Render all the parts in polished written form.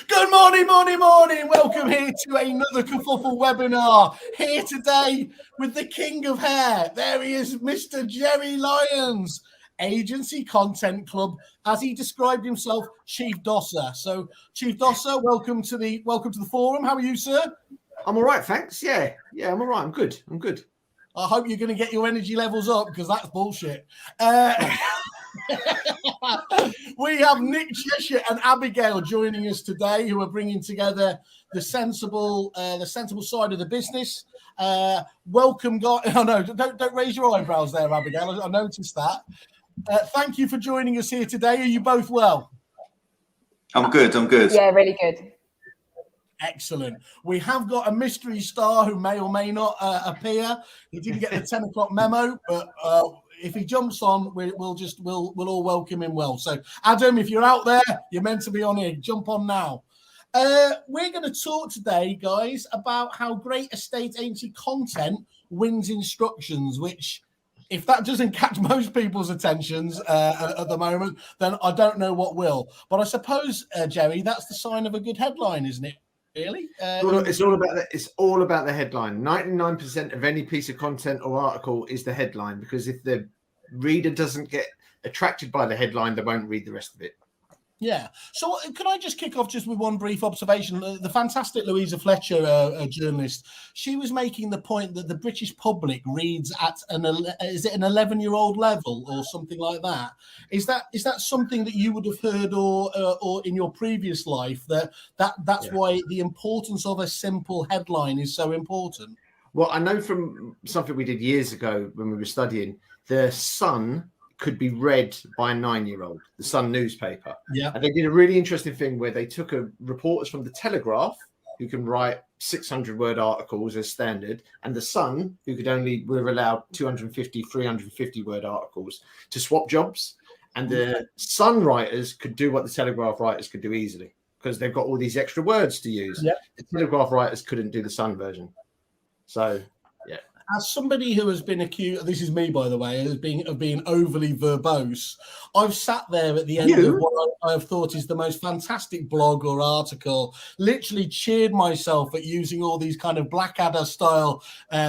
Good morning, morning, morning. Welcome here to another Kerfuffle webinar. Here today with the king of hair. There he is, Mr. Jerry Lyons, Agency Content Club, as he described himself, Chief Dosser. So, Chief Dosser, welcome to the forum. How are you, sir? I'm all right, thanks. Yeah, I'm all right. I'm good. I hope you're going to get your energy levels up because that's bullshit. We have Nick Cheshire and Abigail joining us today, who are bringing together the sensible side of the business. Welcome, guys. Oh no, don't raise your eyebrows there, Abigail. I noticed that. Thank you for joining us here today. Are you both well? I'm good. Yeah, really good. Excellent. We have got a mystery star who may or may not appear. He didn't get the 10 o'clock memo, but if he jumps on, we'll all welcome him well. So, Adam, if you're out there, you're meant to be on here. Jump on now. We're going to talk today, guys, about how great estate agency content wins instructions, which, if that doesn't catch most people's attentions at the moment, then I don't know what will. But I suppose, Jerry, that's the sign of a good headline, isn't it? Really? It's all about the headline. 99% of any piece of content or article is the headline, because if the reader doesn't get attracted by the headline, they won't read the rest of it. Yeah. So can I just kick off just with one brief observation? The fantastic Louisa Fletcher, a journalist, she was making the point that the British public reads at an 11-year-old level or something like that. Is that something that you would have heard or in your previous life that's why the importance of a simple headline is so important? Well, I know from something we did years ago when we were studying, the Sun could be read by a 9-year-old, the Sun newspaper. Yeah. And they did a really interesting thing where they took reporters from the Telegraph, who can write 600-word articles as standard, and the Sun, who were allowed 250, 350-word articles, to swap jobs. And the Sun writers could do what the Telegraph writers could do easily, because they've got all these extra words to use. Yeah. The Telegraph writers couldn't do the Sun version. So, yeah. As somebody who has been accused, this is me, by the way, of being overly verbose, I've sat there at the end of what I have thought is the most fantastic blog or article, literally cheered myself at using all these kind of Blackadder style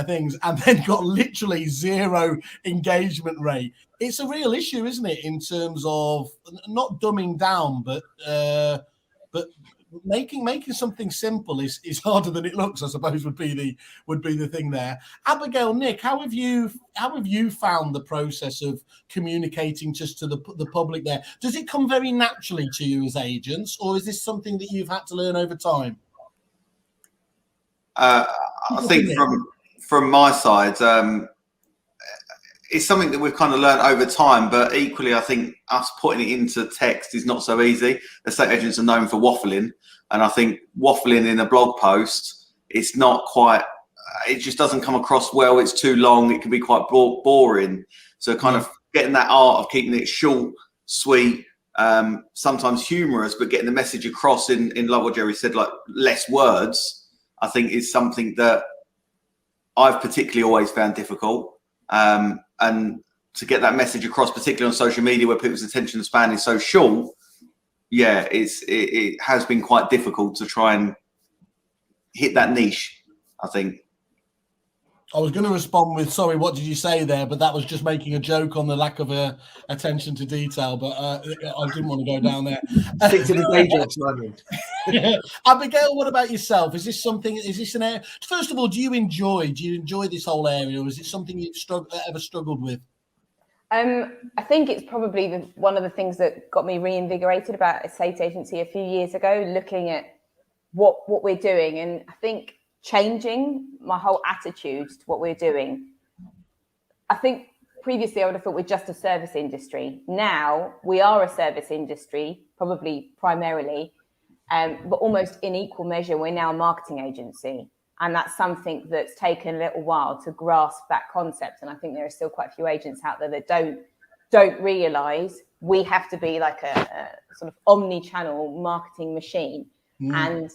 things, and then got literally zero engagement rate. It's a real issue, isn't it, in terms of not dumbing down, but making something simple is harder than it looks, I suppose, would be the thing there. Abigail, Nick, how have you found the process of communicating just to the public there? Does it come very naturally to you as agents, or is this something that you've had to learn over time? I think from my side, it's something that we've kind of learned over time, but equally, I think us putting it into text is not so easy. Estate agents are known for waffling, and I think waffling in a blog post, it's not quite, it just doesn't come across well. It's too long. It can be quite boring. So kind of getting that art of keeping it short, sweet, sometimes humorous, but getting the message across in like what Jerry said, like less words, I think is something that I've particularly always found difficult. And to get that message across, particularly on social media where people's attention span is so short, it has been quite difficult to try and hit that niche, I think. I was going to respond with, sorry, what did you say there? But that was just making a joke on the lack of attention to detail. But I didn't want to go down there. Stick to the dangerous line. Abigail, what about yourself? Is this an area? First of all, do you enjoy this whole area, or is it something you've ever struggled with? I think it's probably one of the things that got me reinvigorated about estate agency a few years ago, looking at what we're doing. And I think changing my whole attitude to what we're doing. I think previously I would have thought we're just a service industry. Now we are a service industry, probably primarily, but almost in equal measure, we're now a marketing agency. And that's something that's taken a little while to grasp that concept. And I think there are still quite a few agents out there that don't realise we have to be like a sort of omni-channel marketing machine. And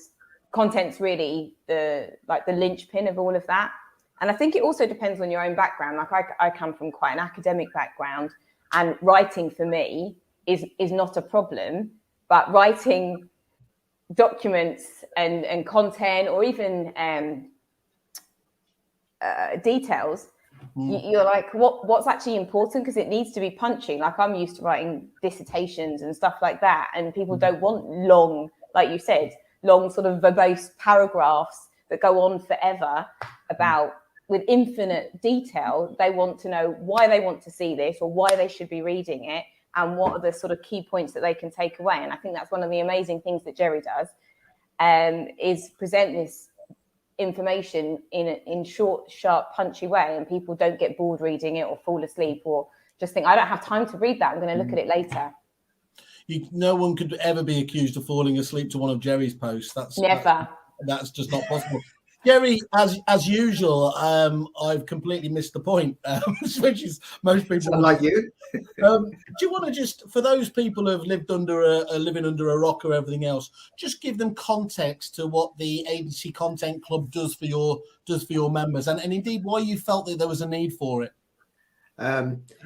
content's really the linchpin of all of that. And I think it also depends on your own background. Like I come from quite an academic background, and writing for me is not a problem, but writing documents and content, or even details, you're like, what's actually important? Because it needs to be punchy. Like, I'm used to writing dissertations and stuff like that, and people don't want long, like you said, long sort of verbose paragraphs that go on forever about with infinite detail. They want to know why they want to see this, or why they should be reading it, and what are the sort of key points that they can take away. And I think that's one of the amazing things that Jerry does, is present this information in short, sharp, punchy way, and people don't get bored reading it or fall asleep or just think, I don't have time to read that, I'm going to look at it later. No one could ever be accused of falling asleep to one of Jerry's posts. That's never. That's just not possible. Jerry, as usual, I've completely missed the point, which is most people like you. Do you want to just, for those people who have lived living under a rock or everything else, just give them context to what the Agency Content Club does for your members, and indeed why you felt that there was a need for it?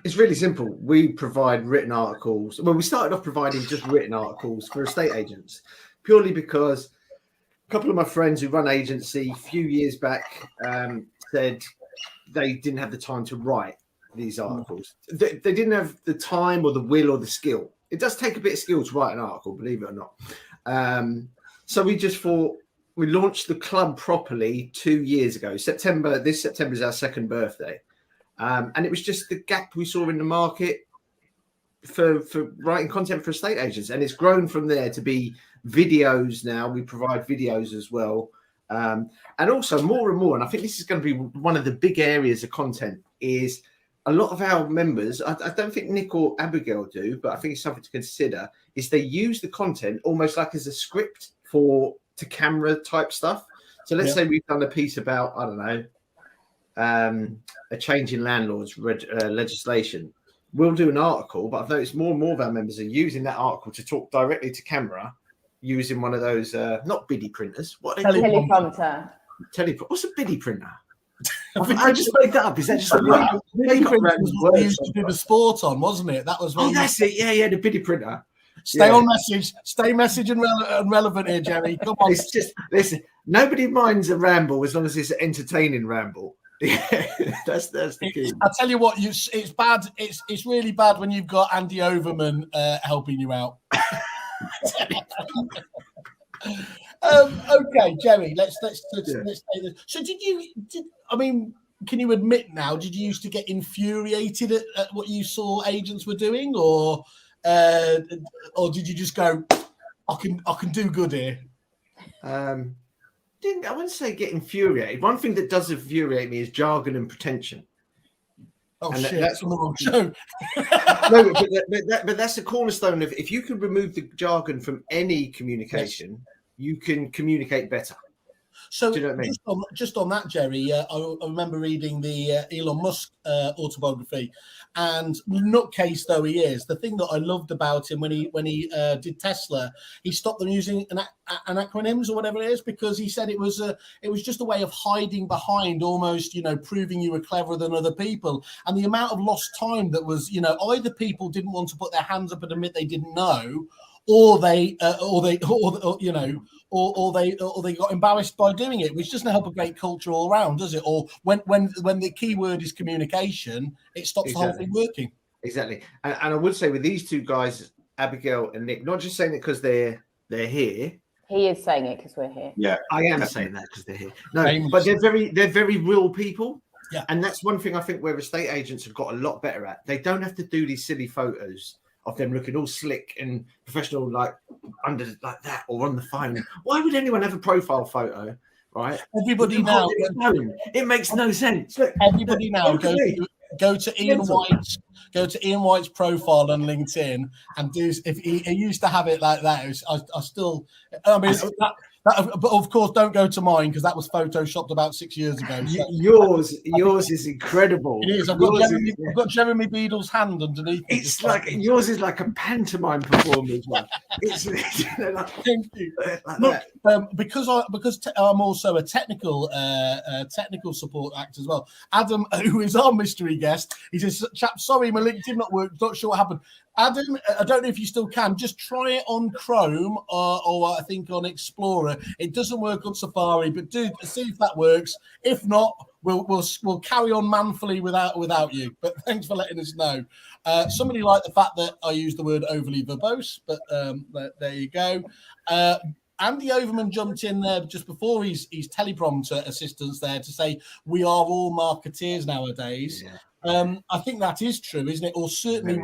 It's really simple. We provide written articles. Well, we started off providing just written articles for estate agents, purely because a couple of my friends who run agency a few years back said they didn't have the time to write these articles. They didn't have the time or the will or the skill. It does take a bit of skill to write an article, believe it or not. So we just thought, we launched the club properly 2 years ago. This September is our second birthday. And it was just the gap we saw in the market for writing content for estate agents. And it's grown from there to be videos now. We provide videos as well. And also more and more, and I think this is going to be one of the big areas of content, is a lot of our members, I don't think Nick or Abigail do, but I think it's something to consider, is they use the content almost like as a script to camera type stuff. So let's say we've done a piece about, I don't know, a change in landlords legislation. We'll do an article, but I've noticed more and more of our members are using that article to talk directly to camera using one of those, not biddy printers. What are they called? Teleprompter. What's a biddy printer? I just made that up. Is that just a biddy printer was what they used to do the sport on, wasn't it? That was what that's it. Yeah, the biddy printer. Stay on message. Stay message and relevant here, Jerry. Come on. It's just, listen, nobody minds a ramble as long as it's an entertaining ramble. Yeah, that's the key. I tell you what, it's bad. It's really bad when you've got Andy Overman helping you out. Okay, Jerry, let's take this. So can you admit now, did you used to get infuriated at what you saw agents were doing, or did you just go, I can do good here? I wouldn't say get infuriated. One thing that does infuriate me is jargon and pretension. Oh, and shit, that's on the wrong show. No, but that's the cornerstone of, if you can remove the jargon from any communication, you can communicate better. So, do you know what I mean? just on that, Jerry, I remember reading the Elon Musk autobiography, and nutcase though he is, the thing that I loved about him when he did Tesla, he stopped them using acronyms or whatever it is, because he said it was just a way of hiding behind, almost, proving you were cleverer than other people, and the amount of lost time that was, either people didn't want to put their hands up and admit they didn't know, or they got embarrassed by doing it, which doesn't help a great culture all around, does it? Or when the key word is communication, it stops the whole thing working. Exactly. And I would say with these two guys, Abigail and Nick, not just saying it because they're here. He is saying it because we're here. Yeah, I am saying that because they're here. No, but they're very real people. Yeah, and that's one thing I think where estate agents have got a lot better at. They don't have to do these silly photos of them looking all slick and professional, like under like that, or on the phone. Why would anyone have a profile photo, right? Everybody now, it makes no sense. Look, everybody now go to Ian White's profile on LinkedIn and do. If he used to have it like that, but of course, don't go to mine because that was photoshopped about 6 years ago. So. Yours is incredible. It is. I've got Jeremy Beadle's hand underneath. It's like yours is like a pantomime performance. It's thank you. Look, because I'm also a technical support actor as well. Adam, who is our mystery guest, he says, "Chap, sorry, my LinkedIn not worked. Not sure what happened." Adam, I don't know if you still can. Just try it on Chrome or I think on Explorer. It doesn't work on Safari, but do see if that works. If not, we'll carry on manfully without you. But thanks for letting us know. Somebody liked the fact that I used the word overly verbose, but there you go. Andy Overman jumped in there just before his teleprompter assistance there to say we are all marketeers nowadays. Yeah. I think that is true, isn't it? Or certainly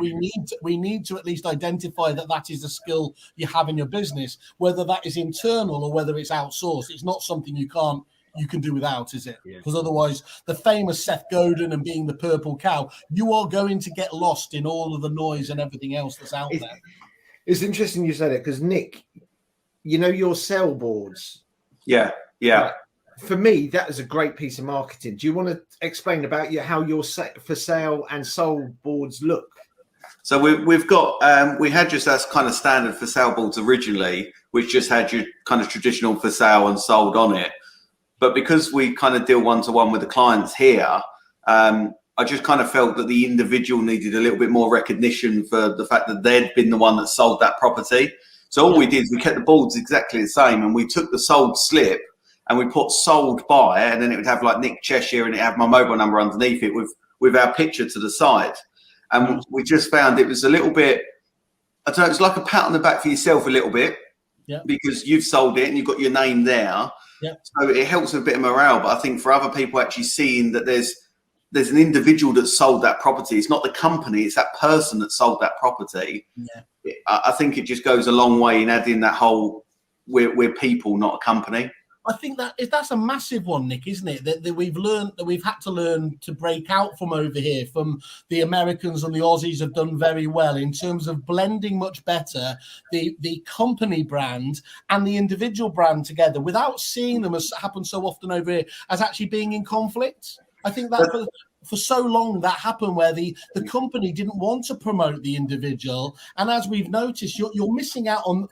we need to at least identify that is a skill you have in your business, whether that is internal or whether it's outsourced. It's not something you can do without, is it? Because otherwise, the famous Seth Godin and being the purple cow, you are going to get lost in all of the noise and everything else that's out there. It's interesting you said it because Nick, you know your sell boards. Yeah. For me, that is a great piece of marketing. Do you want to explain about how your for sale and sold boards look? So we've got we had just as kind of standard for sale boards originally, which just had your kind of traditional for sale and sold on it. But because we kind of deal one-to-one with the clients here, I just kind of felt that the individual needed a little bit more recognition for the fact that they'd been the one that sold that property. So all we did is we kept the boards exactly the same, and we took the sold slip and we put sold by, and then it would have like Nick Cheshire and it had my mobile number underneath it with our picture to the side. And we just found it was a little bit, I don't know, it's like a pat on the back for yourself a little bit, because you've sold it and you've got your name there. So it helps with a bit of morale. But I think for other people actually seeing that there's an individual that sold that property, it's not the company, it's that person that sold that property. I think it just goes a long way in adding that whole we're people, not a company. I think that's a massive one, Nick, isn't it? That we've had to learn to break out from over here. From the Americans and the Aussies have done very well in terms of blending much better the company brand and the individual brand together without seeing them, as happens so often over here, as actually being in conflict. I think that for so long that happened where the company didn't want to promote the individual, and as we've noticed, you're missing out on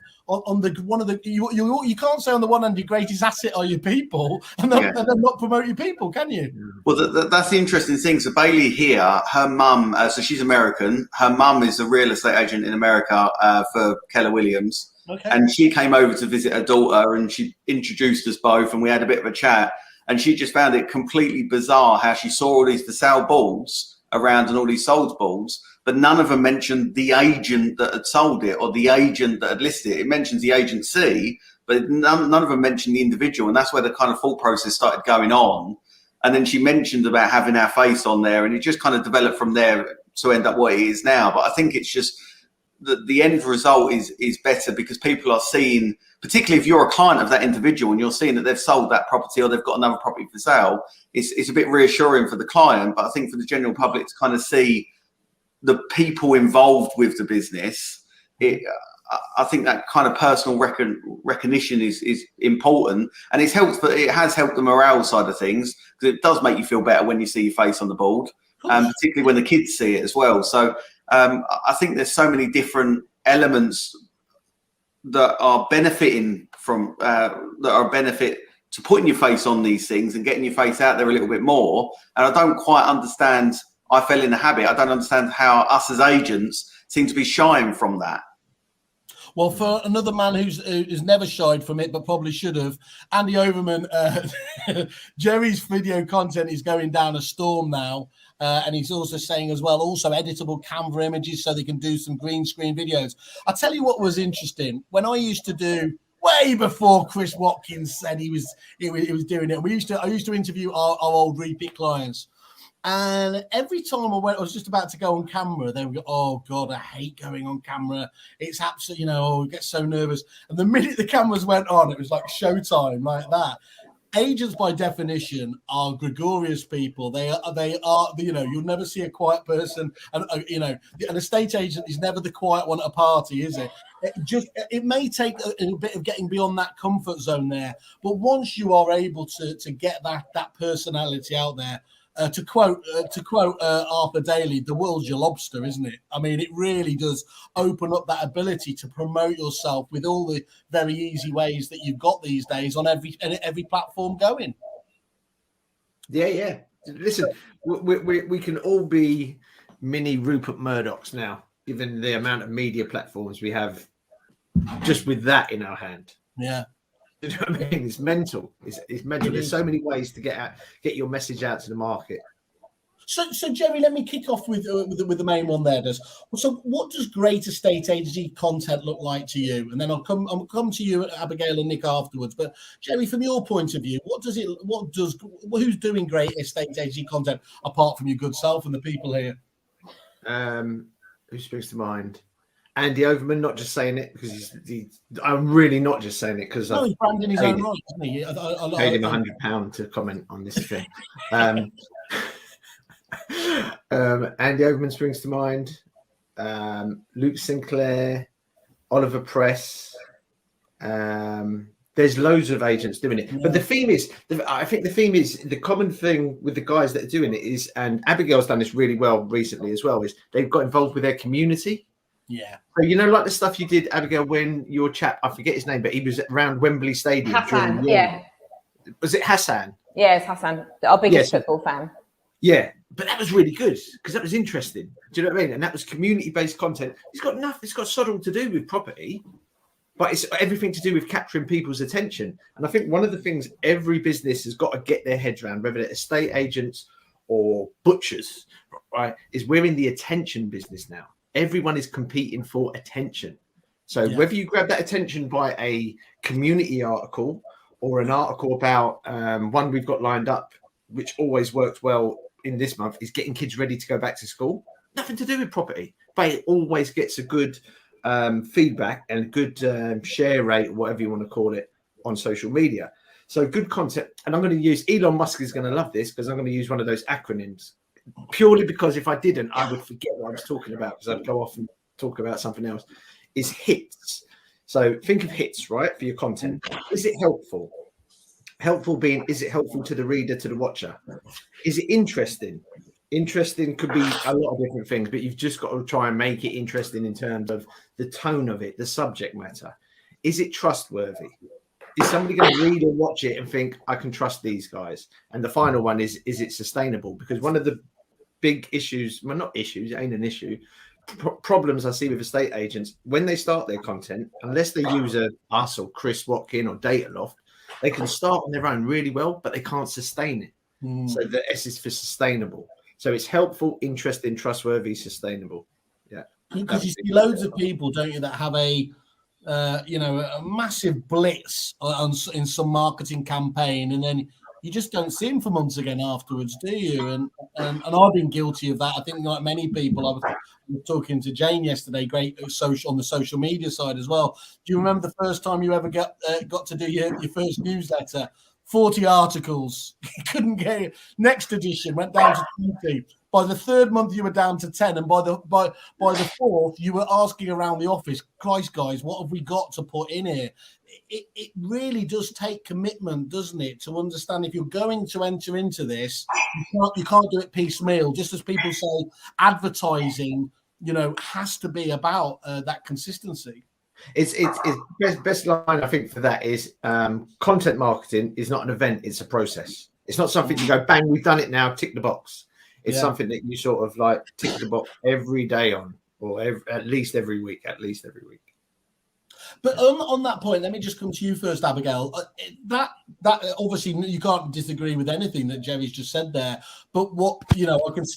the one of the you can't say on the one hand your greatest asset are your people and then not promote your people, can you? Well, that's the interesting thing. So Bailey here, her mum, so she's American. Her mum is a real estate agent in America for Keller Williams. And she came over to visit her daughter, and she introduced us both, and we had a bit of a chat. And she just found it completely bizarre how she saw all these for sale boards around and all these sold boards, but none of them mentioned the agent that had sold it or the agent that had listed it. It mentions the agency, but none of them mentioned the individual. And that's where the kind of thought process started going on. And then she mentioned about having our face on there, and it just kind of developed from there to end up what it is now. But I think it's just the end result is better because people are seeing, particularly if you're a client of that individual and you're seeing that they've sold that property or they've got another property for sale, it's a bit reassuring for the client. But I think for the general public to kind of see the people involved with the business, I think that kind of personal recognition is important, and it has helped the morale side of things, because it does make you feel better when you see your face on the board, particularly when the kids see it as well. So I think there's so many different elements that are benefiting from benefit to putting your face on these things and getting your face out there a little bit more. And I don't quite understand. I fell in the habit. I don't understand how us as agents seem to be shying from that. Well, for another man who's never shied from it, but probably should have, Andy Overman, Jerry's video content is going down a storm now. And he's also saying as well, also editable Canva images so they can do some green screen videos. I'll tell you what was interesting. When I used to do, way before Chris Watkins said he was doing it, I used to interview our old repeat clients. And every time I was just about to go on camera, they would go, "Oh God, I hate going on camera. It's absolutely, I get so nervous." And the minute the cameras went on, it was like showtime, like that. Agents, by definition, are gregarious people. They are. You'll never see a quiet person, and an estate agent is never the quiet one at a party, is it? It may take a bit of getting beyond that comfort zone there, but once you are able to get that personality out there. To quote Arthur Daly, the world's your lobster, isn't it? I mean, it really does open up that ability to promote yourself with all the very easy ways that you've got these days on every platform going. Yeah. Listen, we can all be mini Rupert Murdochs now. given the amount of media platforms we have just with that in our hand. Yeah. You know what I mean? It's mental. It's mental. There's so many ways to get your message out to the market. So Jerry, let me kick off with the main one there. So what does great estate agency content look like to you? And then I'll come to you, Abigail and Nick, afterwards. But Jerry, from your point of view, who's doing great estate agency content apart from your good self and the people here? Who springs to mind? Andy Overman, not just saying it because I'm really not just saying it because he's branding his own right, isn't he? I paid him £100 to comment on this thing. Andy Overman springs to mind. Luke Sinclair, Oliver Press. There's loads of agents doing it, but the theme is, I think the theme is the common thing with the guys that are doing it is, and Abigail's done this really well recently as well, is they've got involved with their community. Yeah. So, you know, like the stuff you did, Abigail, when your chap, I forget his name, but he was around Wembley Stadium. Hassan, yeah. Was it Hassan? Yeah, it's Hassan, our biggest football fan. Yeah, but that was really good because that was interesting. Do you know what I mean? And that was community-based content. It's got nothing. It's got sod all to do with property, but it's everything to do with capturing people's attention. And I think one of the things every business has got to get their heads around, whether they're estate agents or butchers, right, is we're in the attention business now. Everyone is competing for attention. So whether you grab that attention by a community article or an article about one we've got lined up, which always works well in this month, is getting kids ready to go back to school. Nothing to do with property, but it always gets a good feedback and a good share rate, whatever you want to call it, on social media. So good content. And I'm going to use, Elon Musk is going to love this because I'm going to use one of those acronyms, purely because if I didn't, I would forget what I was talking about because I'd go off and talk about something else, is HITS. So think of HITS, right, for your content. Is it helpful? Helpful being, is it helpful to the reader, to the watcher? Is it interesting? Interesting could be a lot of different things, but you've just got to try and make it interesting in terms of the tone of it, the subject matter. Is it trustworthy? Is somebody going to read or watch it and think, I can trust these guys? And the final one is it sustainable? Because one of the big issues, well, not issues, it ain't an issue, problems I see with estate agents, when they start their content, unless they use us or Chris Watkin or Dataloft, they can start on their own really well, but they can't sustain it. So the S is for sustainable. So it's helpful, interesting, trustworthy, sustainable. Yeah. Because you see loads of people, don't you, that have a massive blitz in some marketing campaign, and then you just don't see them for months again afterwards, do you? And I've been guilty of that. I think, like many people, I was talking to Jane yesterday, great on the social media side as well. Do you remember the first time you ever got to do your first newsletter? 40 articles. You couldn't get it. Next edition went down to 20. By the third month, you were down to 10, and by the fourth, you were asking around the office, Christ, guys, what have we got to put in here? It really does take commitment, doesn't it, to understand if you're going to enter into this, you can't do it piecemeal. Just as people say, advertising, has to be about that consistency. It's best line I think for that is content marketing is not an event, it's a process. It's not something you go bang, we've done it now, tick the box. It's something that you sort of like tick the box every day on, or at least every week. But on that point, let me just come to you first, Abigail. That obviously you can't disagree with anything that Jerry's just said there. But what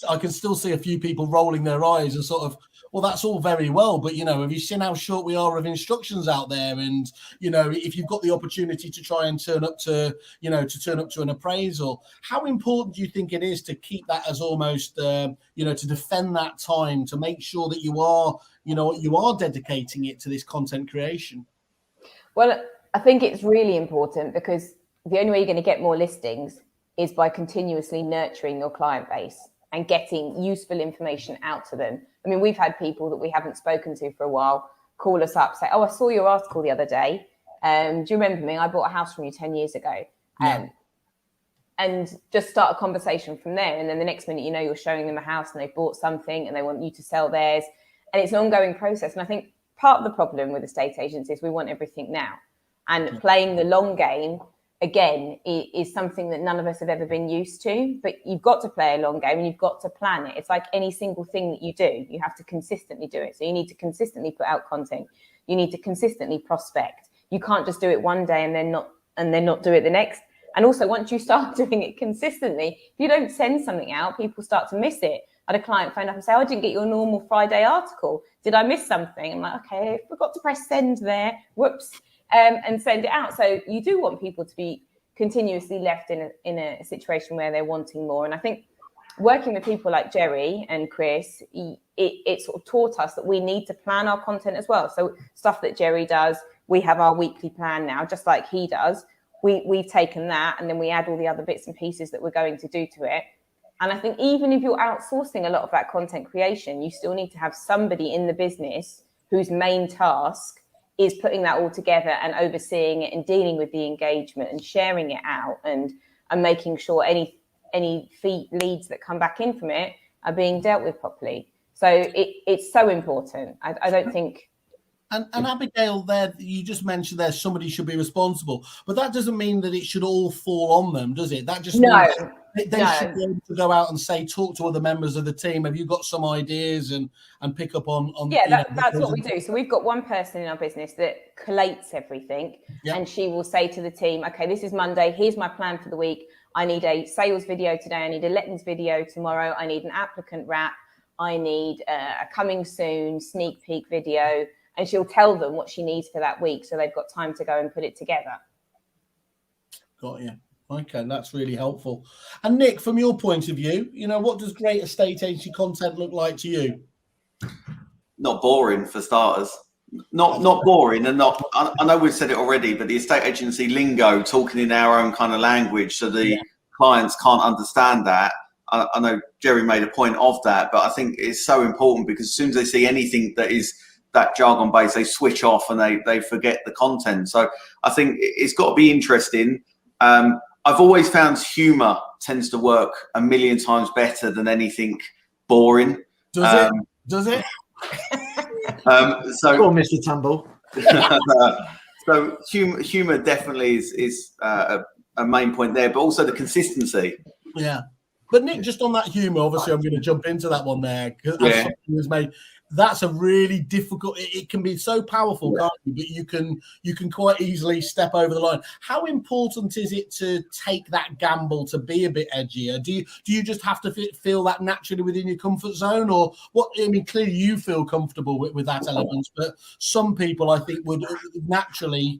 I can still see a few people rolling their eyes and sort of, well, that's all very well, but have you seen how short we are of instructions out there? And if you've got the opportunity to try and turn up to an appraisal, how important do you think it is to keep that as almost to defend that time, to make sure that you are dedicating it to this content creation? Well, I think it's really important because the only way you're going to get more listings is by continuously nurturing your client base and getting useful information out to them. I mean, we've had people that we haven't spoken to for a while call us up, say, oh, I saw your article the other day. Do you remember me? I bought a house from you 10 years ago. And just start a conversation from there. And then the next minute, you're showing them a house and they've bought something and they want you to sell theirs. And it's an ongoing process. And I think part of the problem with estate agents is we want everything now. And playing the long game again, is something that none of us have ever been used to. But you've got to play a long game and you've got to plan it. It's like any single thing that you do, you have to consistently do it. So you need to consistently put out content. You need to consistently prospect. You can't just do it one day and then not do it the next. And also, once you start doing it consistently, if you don't send something out, people start to miss it. I had a client phone up and say, "Oh, I didn't get your normal Friday article. Did I miss something?" I'm like, "Okay, I forgot to press send there. Whoops." And send it out. So you do want people to be continuously left in a situation where they're wanting more. And I think working with people like Jerry and Chris, it sort of taught us that we need to plan our content as well. So stuff that Jerry does, we have our weekly plan now, just like he does. We've taken that and then we add all the other bits and pieces that we're going to do to it. And I think even if you're outsourcing a lot of that content creation, you still need to have somebody in the business whose main task is putting that all together and overseeing it and dealing with the engagement and sharing it out and making sure any leads that come back in from it are being dealt with properly. So it's so important. I don't think. And Abigail, there you just mentioned there somebody should be responsible, but that doesn't mean that it should all fall on them, does it? That just means they should be able to go out and say, talk to other members of the team. Have you got some ideas and pick up on? Yeah, that's what we do. So we've got one person in our business that collates everything, and she will say to the team, "Okay, this is Monday. Here's my plan for the week. I need a sales video today. I need a lettings video tomorrow. I need an applicant wrap. I need a coming soon sneak peek video." And she'll tell them what she needs for that week, so they've got time to go and put it together. Got you. Okay, that's really helpful. And Nick, from your point of view, what does great estate agency content look like to you? Not boring, for starters. Not boring, and not. I know we've said it already, but the estate agency lingo, talking in our own kind of language, so the clients can't understand that. I know Jerry made a point of that, but I think it's so important because as soon as they see anything that is that jargon base, they switch off and they forget the content. So I think it's got to be interesting. I've always found humour tends to work a million times better than anything boring. Does it? So, go on, Mr. Tumble. So humour definitely is a main point there, but also the consistency. Yeah. But Nick, just on that humour, obviously I'm going to jump into that one there because that's a really difficult. It can be so powerful, can't you? But you can quite easily step over the line. How important is it to take that gamble to be a bit edgier? Do you just have to feel that naturally within your comfort zone, or what? I mean, clearly you feel comfortable with that element, but some people I think would naturally,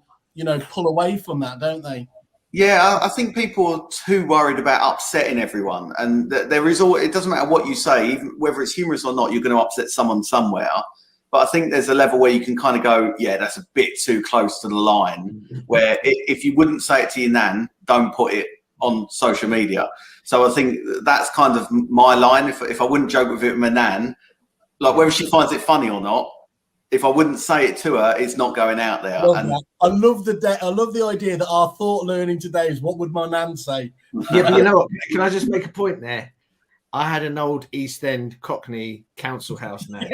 pull away from that, don't they? Yeah, I think people are too worried about upsetting everyone, and there is it doesn't matter what you say, even whether it's humorous or not, you're going to upset someone somewhere. But I think there's a level where you can kind of go, yeah, that's a bit too close to the line, where if you wouldn't say it to your nan, don't put it on social media. So I think that's kind of my line. If I wouldn't joke with it with my nan, like whether she finds it funny or not, if I wouldn't say it to her, it's not going out there. I love the idea that our thought learning today is what would my nan say? Yeah, but you know what? Can I just make a point there? I had an old East End Cockney council house nan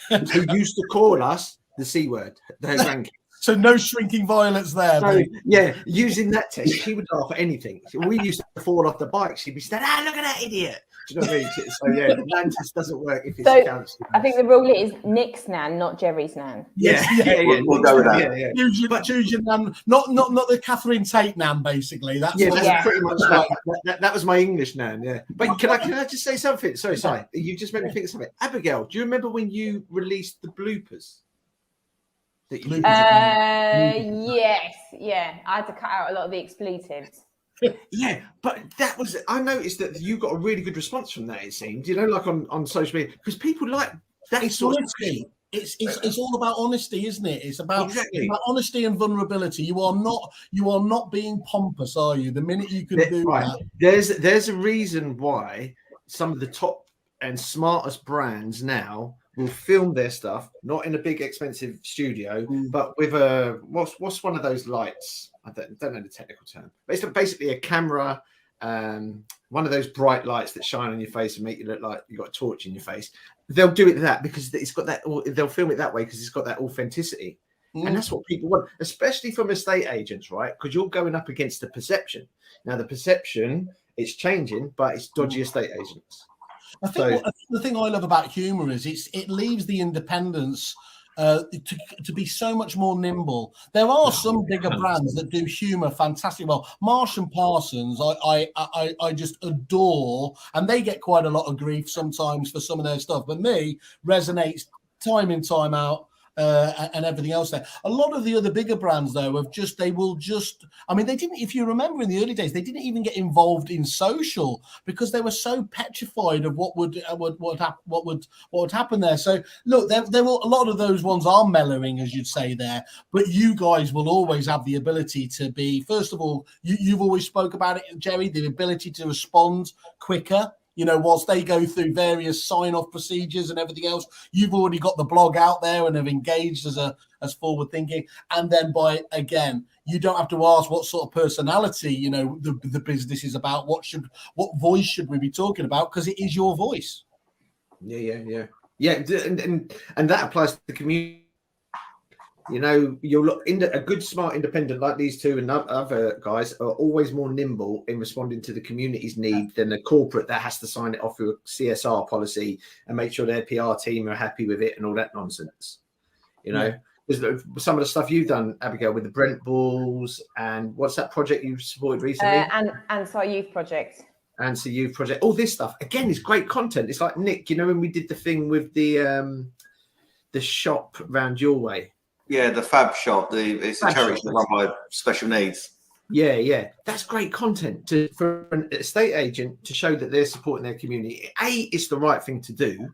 who used to call us the C word, her grandkids. So no shrinking violets there. So, yeah, using that test, she would laugh at anything. We used to fall off the bike. She'd be saying, look at that idiot. Do you know what I mean? So, yeah, the nan test doesn't work if it's a council. I think the rule is Nick's nan, not Jerry's nan. Yeah. We'll go with that. Yeah. Choose your nan, not the Catherine Tate nan, basically. That's pretty much like that was my English nan, yeah. But can I just say something? Sorry. You just made me think of something. Abigail, do you remember when you released the bloopers? Yes, yeah. I had to cut out a lot of the expletives. Yeah, but I noticed that you got a really good response from that, it seemed, like on social media, because people like that. It's honesty. It's all about honesty, isn't it? It's about honesty and vulnerability. You are not being pompous, are you? The minute you can do that. There's a reason why some of the top and smartest brands now will film their stuff not in a big expensive studio, but with a what's one of those lights? I don't know the technical term. But it's basically a camera, one of those bright lights that shine on your face and make you look like you've got a torch in your face. They'll do it that because it's got that. They'll film it that way because it's got that authenticity. And that's what people want, especially from estate agents, right? Because you're going up against the perception. Now, the perception, it's changing, but it's dodgy estate agents. I think the thing I love about humour is it leaves the independence to be so much more nimble. There are some bigger brands that do humour fantastically well. Marsh and Parsons, I just adore, and they get quite a lot of grief sometimes for some of their stuff. But me, resonates time in, time out. And everything else there. A lot of the other bigger brands, though, they didn't, if you remember in the early days, they didn't even get involved in social because they were so petrified of what would happen there. So look, there will, a lot of those ones are mellowing, as you'd say there, but you guys will always have the ability to be, first of all, you've always spoke about it, Jerry, the ability to respond quicker. You know, whilst they go through various sign-off procedures and everything else, you've already got the blog out there and have engaged as forward thinking. And then you don't have to ask what sort of personality, you know, the business is about. What voice should we be talking about? Because it is your voice. Yeah. And that applies to the community. You know, you'll look a good, smart independent like these two and other guys are always more nimble in responding to the community's need than a corporate that has to sign it off through a CSR policy and make sure their PR team are happy with it and all that nonsense. You know, there's some of the stuff you've done, Abigail, with the Brent Bulls and what's that project you've supported recently? Answer Youth Project. Answer Youth Project. All this stuff again is great content. It's like Nick, you know, when we did the thing with the shop round your way. Yeah, the Fab Shop. It's a charity run by special needs. Yeah. That's great content for an estate agent to show that they're supporting their community. A, it's the right thing to do.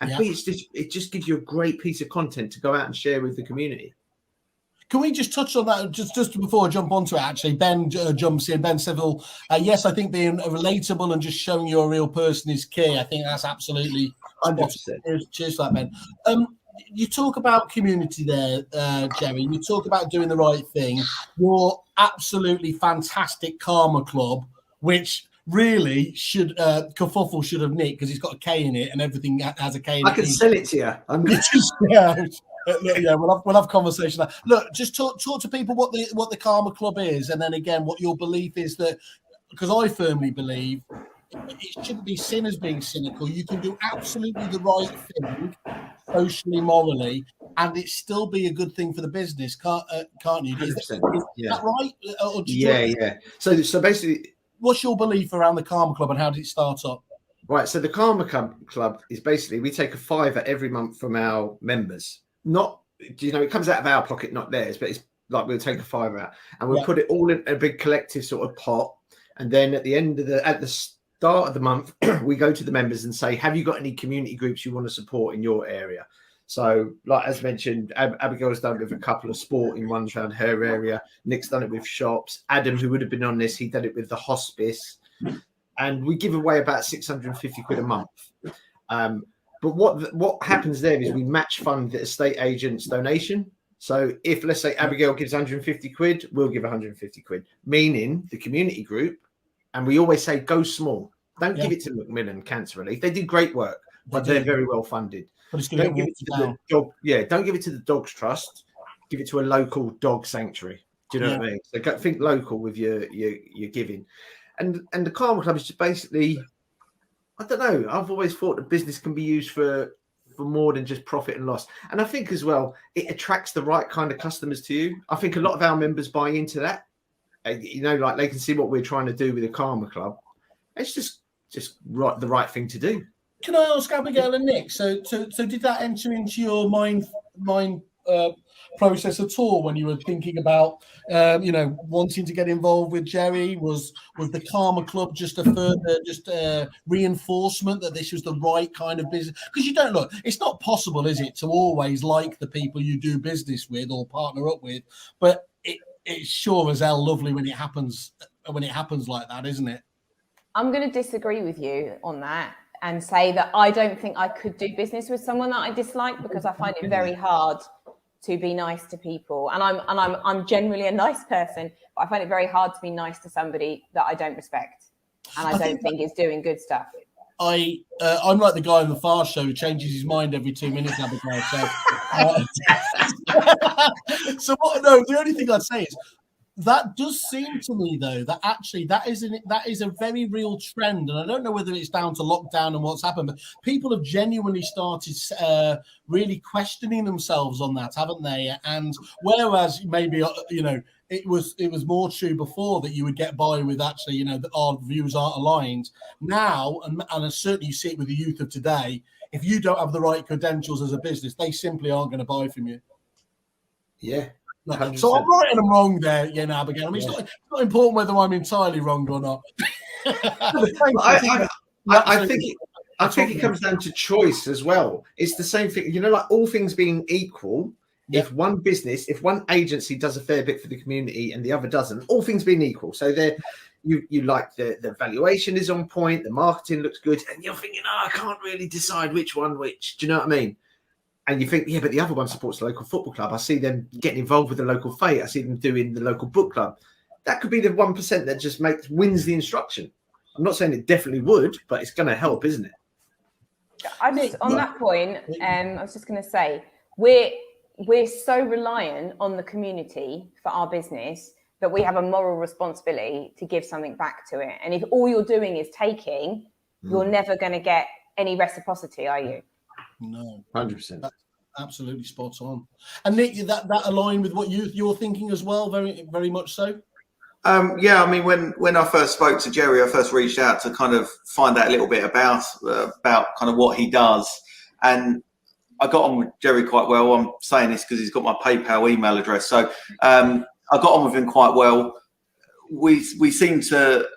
And B, it just gives you a great piece of content to go out and share with the community. Can we just touch on that just before I jump onto it? Actually, Ben jumps in. Ben Civil, yes, I think being relatable and just showing you're a real person is key. I think that's absolutely 100%. Cheers for that, Ben. You talk about community there, Jerry. You talk about doing the right thing. Your absolutely fantastic Karma Club, which really should Kerfuffle should have nicked because he's got a K in it and everything has a K in it. I can sell it to you. We'll have conversation. Look, just talk to people what the Karma Club is, and then again what your belief is, that because I firmly believe it shouldn't be seen as being cynical. You can do absolutely the right thing, socially, morally, and it still be a good thing for the business, can't you? Is that right? Yeah. So basically, what's your belief around the Karma Club and how did it start up? Right. So the Karma Club is basically we take a £5 every month from our members. Not, you know, it comes out of our pocket, not theirs, but it's like we'll take a £5 out and we'll put it all in a big collective sort of pot. And then at the start of the month, we go to the members and say, have you got any community groups you want to support in your area? So, like as mentioned, Abigail's done it with a couple of sporting ones around her area. Nick's done it with shops. Adam, who would have been on this, he did it with the hospice. And we give away about 650 quid a month. But what happens there is we match fund the estate agent's donation. So if, let's say, Abigail gives 150 quid, we'll give 150 quid, meaning the community group. And we always say, go small. Don't give it to Macmillan Cancer Relief. They did great work, but they're very well funded. Don't give it to the dog. Yeah, don't give it to the Dogs Trust. Give it to a local dog sanctuary. Do you know what I mean? So think local with your giving. And the Karma Club is just basically, I don't know. I've always thought that business can be used for more than just profit and loss. And I think as well, it attracts the right kind of customers to you. I think a lot of our members buy into that. You know, like they can see what we're trying to do with the Karma Club. It's just the right thing to do. Can I ask Abigail and Nick? So did that enter into your mind process at all when you were thinking about wanting to get involved with Jerry? Was the Karma Club just a further reinforcement that this was the right kind of business? Because you don't look, it's not possible, is it, to always like the people you do business with or partner up with, but it's sure as hell lovely when it happens like that, isn't it? I'm going to disagree with you on that and say that I don't think I could do business with someone that I dislike, because I find it very hard to be nice to people. And I'm generally a nice person, but I find it very hard to be nice to somebody that I don't respect and I don't think is doing good stuff. I'm like the guy on the Far Show who changes his mind every 2 minutes, Abigail. So, so what? No, the only thing I'd say is that does seem to me, though, that actually that is a very real trend, and I don't know whether it's down to lockdown and what's happened, but people have genuinely started really questioning themselves on that, haven't they? And whereas maybe it was more true before that you would get by with actually that our views aren't aligned. Now, and certainly you see it with the youth of today, if you don't have the right credentials as a business, they simply aren't going to buy from you. Yeah. 100%. So I'm right and I'm wrong there, Abigail. I mean, it's not important whether I'm entirely wrong or not. I think it comes down to choice as well. It's the same thing, like all things being equal. If one agency does a fair bit for the community and the other doesn't, all things being equal, so you like the valuation is on point, the marketing looks good, and you're thinking, I can't really decide which. Do you know what I mean? And you think, but the other one supports the local football club. I see them getting involved with the local fete. I see them doing the local book club. That could be the 1% that just wins the instruction. I'm not saying it definitely would, but it's going to help, isn't it? On that point, I was just going to say, we're so reliant on the community for our business that we have a moral responsibility to give something back to it. And if all you're doing is taking, you're never going to get any reciprocity, are you? No, 100%. That's absolutely spot on. And Nick, that aligned with what you're thinking as well, very, very much so. Yeah, I mean, when I first spoke to Jerry, I first reached out to kind of find out a little bit about kind of what he does, and I got on with Jerry quite well. I'm saying this because he's got my PayPal email address, so I got on with him quite well. We seem to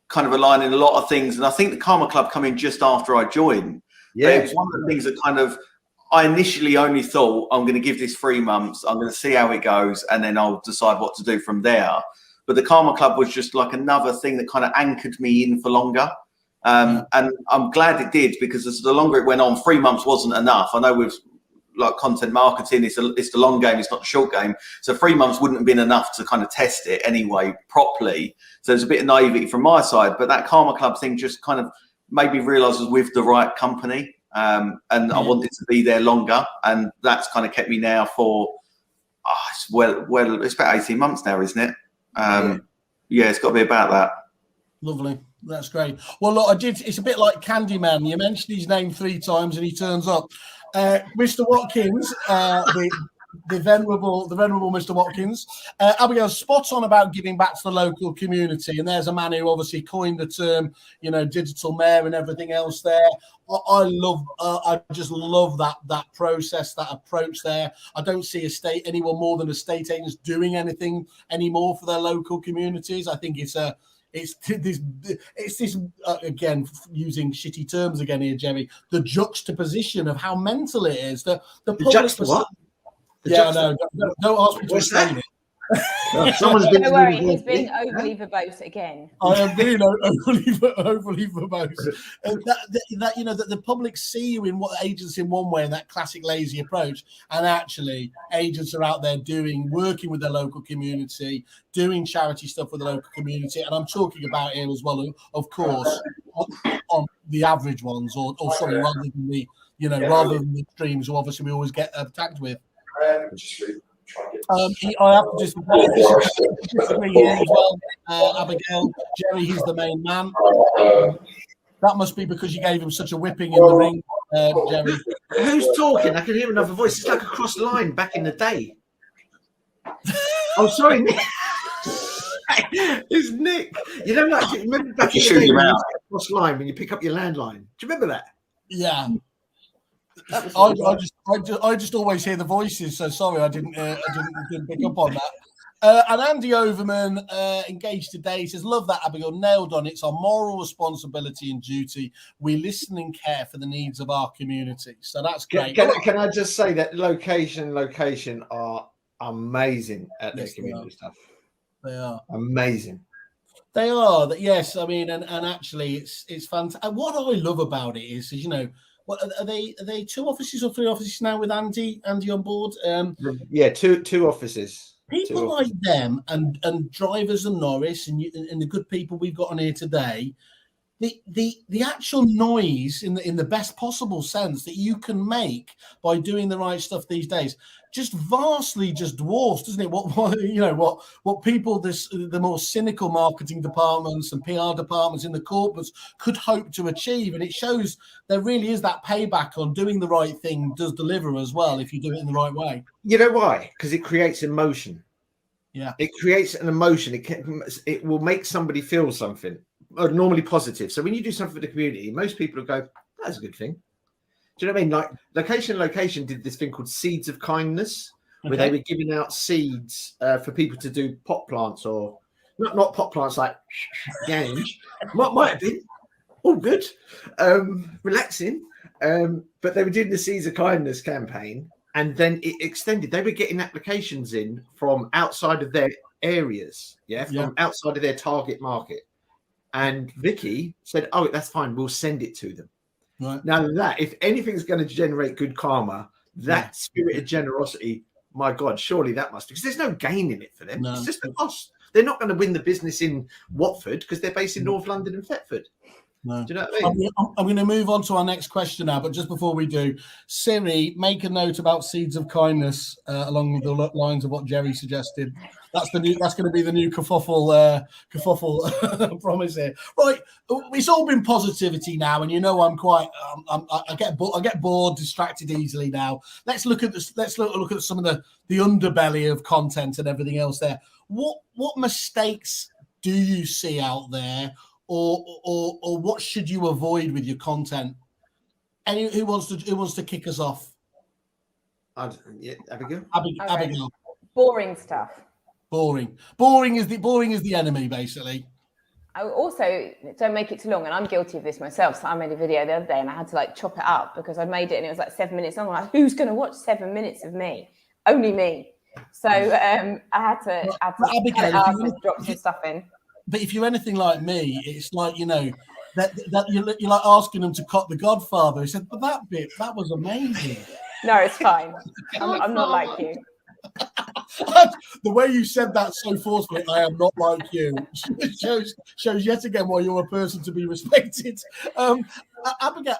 kind of align in a lot of things, and I think the Karma Club come in just after I joined. Yeah, it was one of the things that kind of I initially only thought I'm going to give this 3 months, I'm going to see how it goes, and then I'll decide what to do from there. But the Karma Club was just like another thing that kind of anchored me in for longer. And I'm glad it did, because as the longer it went on, 3 months wasn't enough. I know with like content marketing, it's the long game, it's not the short game. So 3 months wouldn't have been enough to kind of test it anyway properly. So there's a bit of naivety from my side, but that Karma Club thing just kind of made me realise I was with the right company, and I wanted to be there longer, and that's kind of kept me now for it's about 18 months now, isn't it? It's got to be about that. Lovely, that's great. Well, look, it's a bit like Candyman. You mentioned his name 3 times and he turns up. Mr. Watkins, the venerable Mr. Watkins. Abigail, spot on about giving back to the local community, and there's a man who obviously coined the term, digital mayor and everything else there. I just love that process, that approach there. I don't see anyone more than estate agents doing anything anymore for their local communities. I think it's this again, using shitty terms again here, Jerry, the juxtaposition of how mental it is. The public what? No, don't ask me to explain it. Someone's been. Don't worry, he's being overly verbose again. I am being overly verbose. That the public see you in what agents in one way, in that classic lazy approach, and actually agents are out there working with their local community, doing charity stuff with the local community, and I'm talking about here as well, of course, on the average ones, or sorry, rather than the extremes who obviously we always get attacked with. I have to disagree here as well, Abigail. Jerry, he's the main man. That must be because you gave him such a whipping in the ring, Jerry. Who's talking? I can hear another voice. It's like a cross line back in the day. Oh, sorry, Nick. It's Nick. Remember back in the day when you cross line when you pick up your landline? Do you remember that? Yeah. I just always hear the voices, so sorry I didn't pick up on that. And Andy Overman, engaged today, says, love that, Abigail, nailed on. It's our moral responsibility and duty. We listen and care for the needs of our community. So that's great. Can I just say that location are amazing at their community stuff. They are amazing. They are. Yes, I mean, and actually it's fantastic. And what I love about it is what are they 2 offices or 3 offices now with Andy on board? Two offices. People like them and drivers and Norris and the good people we've got on here today, the actual noise in the best possible sense that you can make by doing the right stuff these days just vastly just dwarfs, doesn't it? What people, the more cynical marketing departments and PR departments in the corporates could hope to achieve, and it shows there really is that payback on doing the right thing does deliver as well if you do it in the right way. You know why? Because it creates emotion. Yeah, it creates an emotion. It will make somebody feel something, normally positive. So when you do something for the community, most people will go, "That's a good thing." Do you know what I mean? Like Location did this thing called Seeds of Kindness, where they were giving out seeds for people to do pot plants, or not pot plants like gange. might have been all good, relaxing. But they were doing the Seeds of Kindness campaign, and then it extended. They were getting applications in from outside of their areas, from outside of their target market. And Vicky said, "Oh, that's fine. We'll send it to them." Right. Now that if anything's going to generate good karma, that spirit of generosity, my God, surely that must, because there's no gain in it for them. No. It's just a cost. They're not going to win the business in Watford because they're based in North London and Thetford. No. Do you know what I mean? I'm going to move on to our next question now, but just before we do, Siri, make a note about Seeds of Kindness along the lines of what Jerry suggested. That's going to be the new kerfuffle promise here. Right, it's all been positivity now, and I'm quite. I get bored, distracted easily now. Let's look at some of the underbelly of content and everything else there. What mistakes do you see out there? Or what should you avoid with your content? Who wants to kick us off? Abigail. Abigail. Boring stuff. Boring is the enemy, basically. I also don't make it too long, and I'm guilty of this myself. So I made a video the other day, and I had to chop it up because I made it, and it was 7 minutes long. I'm like, who's going to watch 7 minutes of me? Only me. So I had to Abigail, drop some stuff in. But if you're anything like me, it's like, that you're like asking them to cut The Godfather. He said, but that was amazing. No, it's fine. I'm not like you. The way you said that so forcefully, I am not like you, shows yet again why you're a person to be respected. Abigail,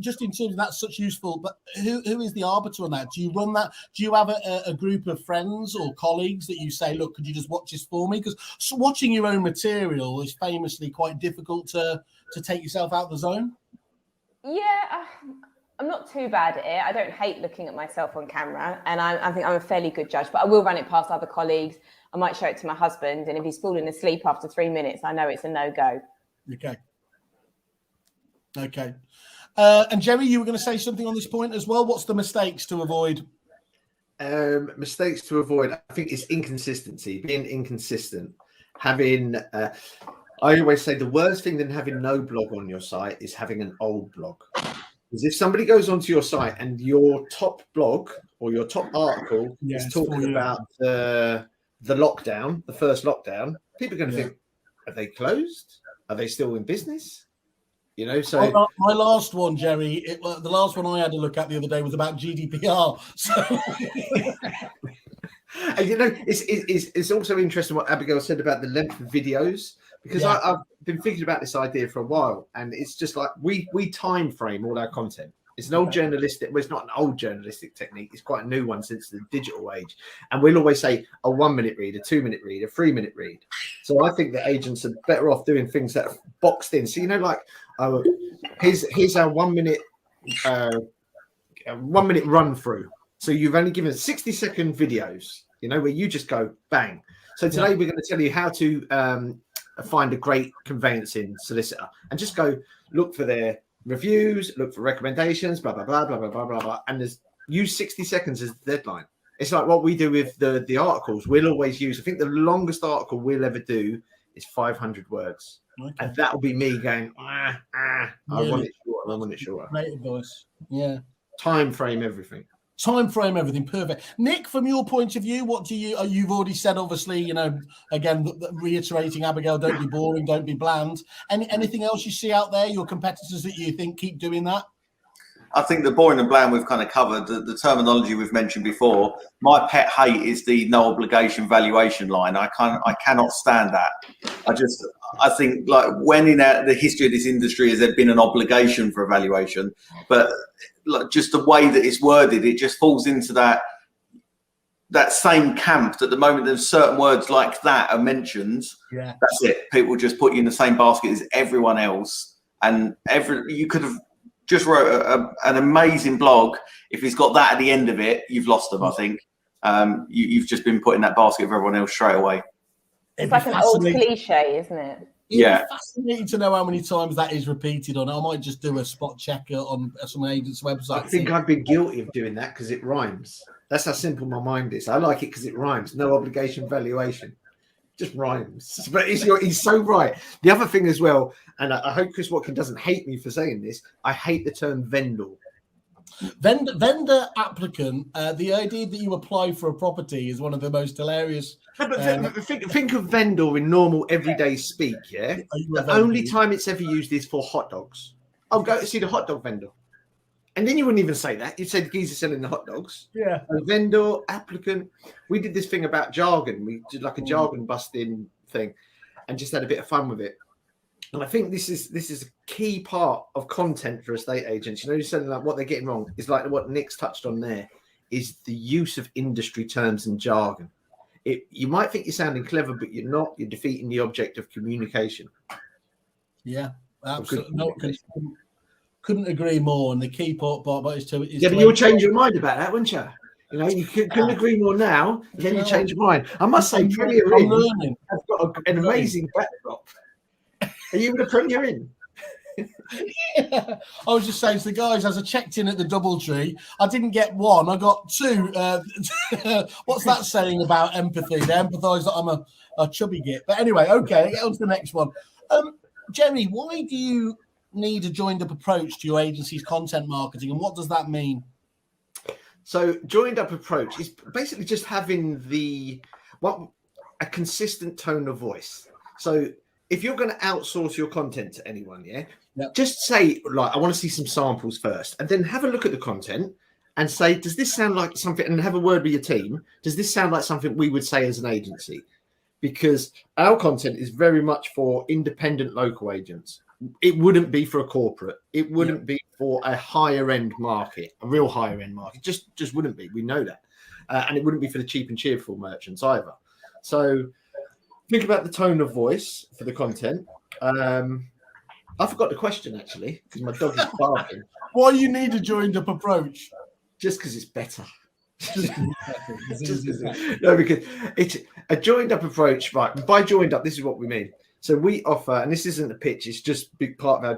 just in terms of that's such useful, but who is the arbiter on that? Do you run that? Do you have a group of friends or colleagues that you say, look, could you just watch this for me? Because watching your own material is famously quite difficult to take yourself out of the zone. Yeah, I'm not too bad at it. I don't hate looking at myself on camera, and I think I'm a fairly good judge, but I will run it past other colleagues. I might show it to my husband, and if he's falling asleep after 3 minutes, I know it's a no-go. Okay. And Jerry, you were going to say something on this point as well. What's the mistakes to avoid? Mistakes to avoid, I think, is inconsistency, being inconsistent. Having, I always say the worst thing than having no blog on your site is having an old blog. Because if somebody goes onto your site and your top blog or your top article is talking about the lockdown, the first lockdown, people are going to think, are they closed? Are they still in business? So my last one, Jerry, the last one I had to look at the other day was about GDPR. So and it's also interesting what Abigail said about the length of videos, because I've been thinking about this idea for a while, and it's just like we time frame all our content. It's an old journalistic, well, it's not an old journalistic technique. It's quite a new one since the digital age. And we'll always say a 1 minute read, a 2 minute read, a 3 minute read. So I think that agents are better off doing things that are boxed in. So, here's our 1 minute, 1 minute run through. So you've only given 60-second videos, where you just go bang. So today we're going to tell you how to find a great conveyancing solicitor, and just go look for their reviews, look for recommendations, blah blah blah blah blah blah blah blah, and use 60 seconds as the deadline. It's like what we do with the articles. We'll always use, I think the longest article we'll ever do is 500 words, and that will be me going I want it shorter. Great advice. Yeah. Time frame everything. Perfect. Nick, from your point of view, what do you've already said, obviously, again, reiterating, Abigail, don't be boring, don't be bland. Anything else you see out there, your competitors that you think keep doing that? I think the boring and bland we've kind of covered. The terminology we've mentioned before. My pet hate is the no obligation valuation line. I cannot stand that. I think like when in the history of this industry has there been an obligation for evaluation, but like just the way that it's worded, it just falls into that same camp. That the moment there's certain words like that are mentioned, that's it. People just put you in the same basket as everyone else, and you could have just wrote an amazing blog. If it's got that at the end of it, you've lost them. I think you've just been put in that basket of everyone else straight away. It's like an old cliche, isn't it? Yeah, fascinating to know how many times that is repeated on. I might just do a spot checker on some agent's website. I think I've been guilty of doing that because it rhymes. That's how simple my mind is. I like it because it rhymes. No obligation valuation. Just rhymes. But he's so right. The other thing as well, and I hope Chris Watkin doesn't hate me for saying this, I hate the term vendor. Vendor applicant, the idea that you apply for a property is one of the most hilarious. No, but think of vendor in normal everyday speak, yeah? The only time it's ever used is for hot dogs. I'll go to see the hot dog vendor. And then you wouldn't even say that. You'd say the geezer selling the hot dogs. Yeah. A vendor, applicant. We did this thing about jargon. We did like a jargon busting thing and just had a bit of fun with it. And I think this is a key part of content for estate agents. You know, you're saying like what they're getting wrong is like what Nick's touched on there is the use of industry terms and jargon. You might think you're sounding clever, but you're not. You're defeating the object of communication. Yeah, absolutely. No, couldn't agree more. And the key part is to but you'll change your mind about that, wouldn't you? You know, you couldn't agree more now. Then you change your mind. I must say, Premier Inn has got an amazing backdrop. Are you going to Premier Inn? Yeah. I was just saying to the guys, as I checked in at the Doubletree, I didn't get one, I got two. What's that saying about empathy? They empathise that I'm a chubby git. But anyway, okay, get on to the next one. Jeremy, why do you need a joined up approach to your agency's content marketing, and what does that mean? So joined up approach is basically just having a consistent tone of voice. So if you're going to outsource your content to anyone, just say, like, I want to see some samples first, and then have a look at the content and say, does this sound like something, and have a word with your team. Does this sound like something we would say as an agency? Because our content is very much for independent local agents. It wouldn't be for a corporate. It wouldn't be for a higher end market, a real higher end market. Just wouldn't be. We know that. And it wouldn't be for the cheap and cheerful merchants either. So think about the tone of voice for the content. I forgot the question, actually, because my dog is barking. Why you need a joined up approach? Just because it's better. No, because it's a joined up approach. Right. By joined up, this is what we mean. So we offer, and this isn't a pitch, it's just a big part of our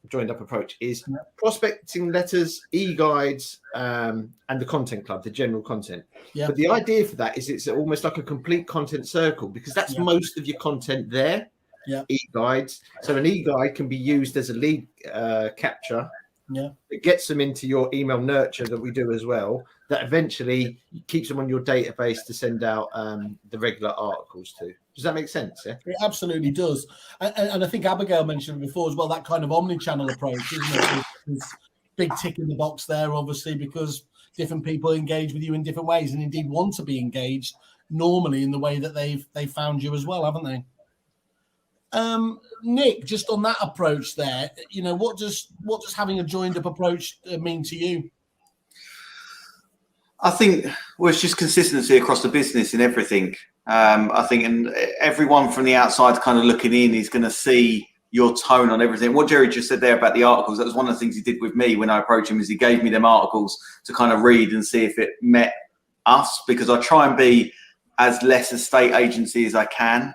joined up approach, is prospecting letters, e-guides, and the content club, the general content. Yeah. But the idea for that is it's almost like a complete content circle, because that's most of your content there. Yeah. E-guides. So an e-guide can be used as a lead capture. Yeah. It gets them into your email nurture that we do as well, that eventually keeps them on your database to send out the regular articles to. Does that make sense? Yeah, it absolutely does. And I think Abigail mentioned before as well, that kind of omni-channel approach, isn't it? It's big tick in the box there, obviously, because different people engage with you in different ways and indeed want to be engaged normally in the way that they've found you as well, haven't they? Nick, just on that approach there, you know, what does having a joined up approach mean to you? I think, well, it's just consistency across the business in everything. I think, and everyone from the outside kind of looking in is going to see your tone on everything. What Jerry just said there about the articles, that was one of the things he did with me when I approached him, is he gave me them articles to kind of read and see if it met us, because I try and be as less estate agency as I can.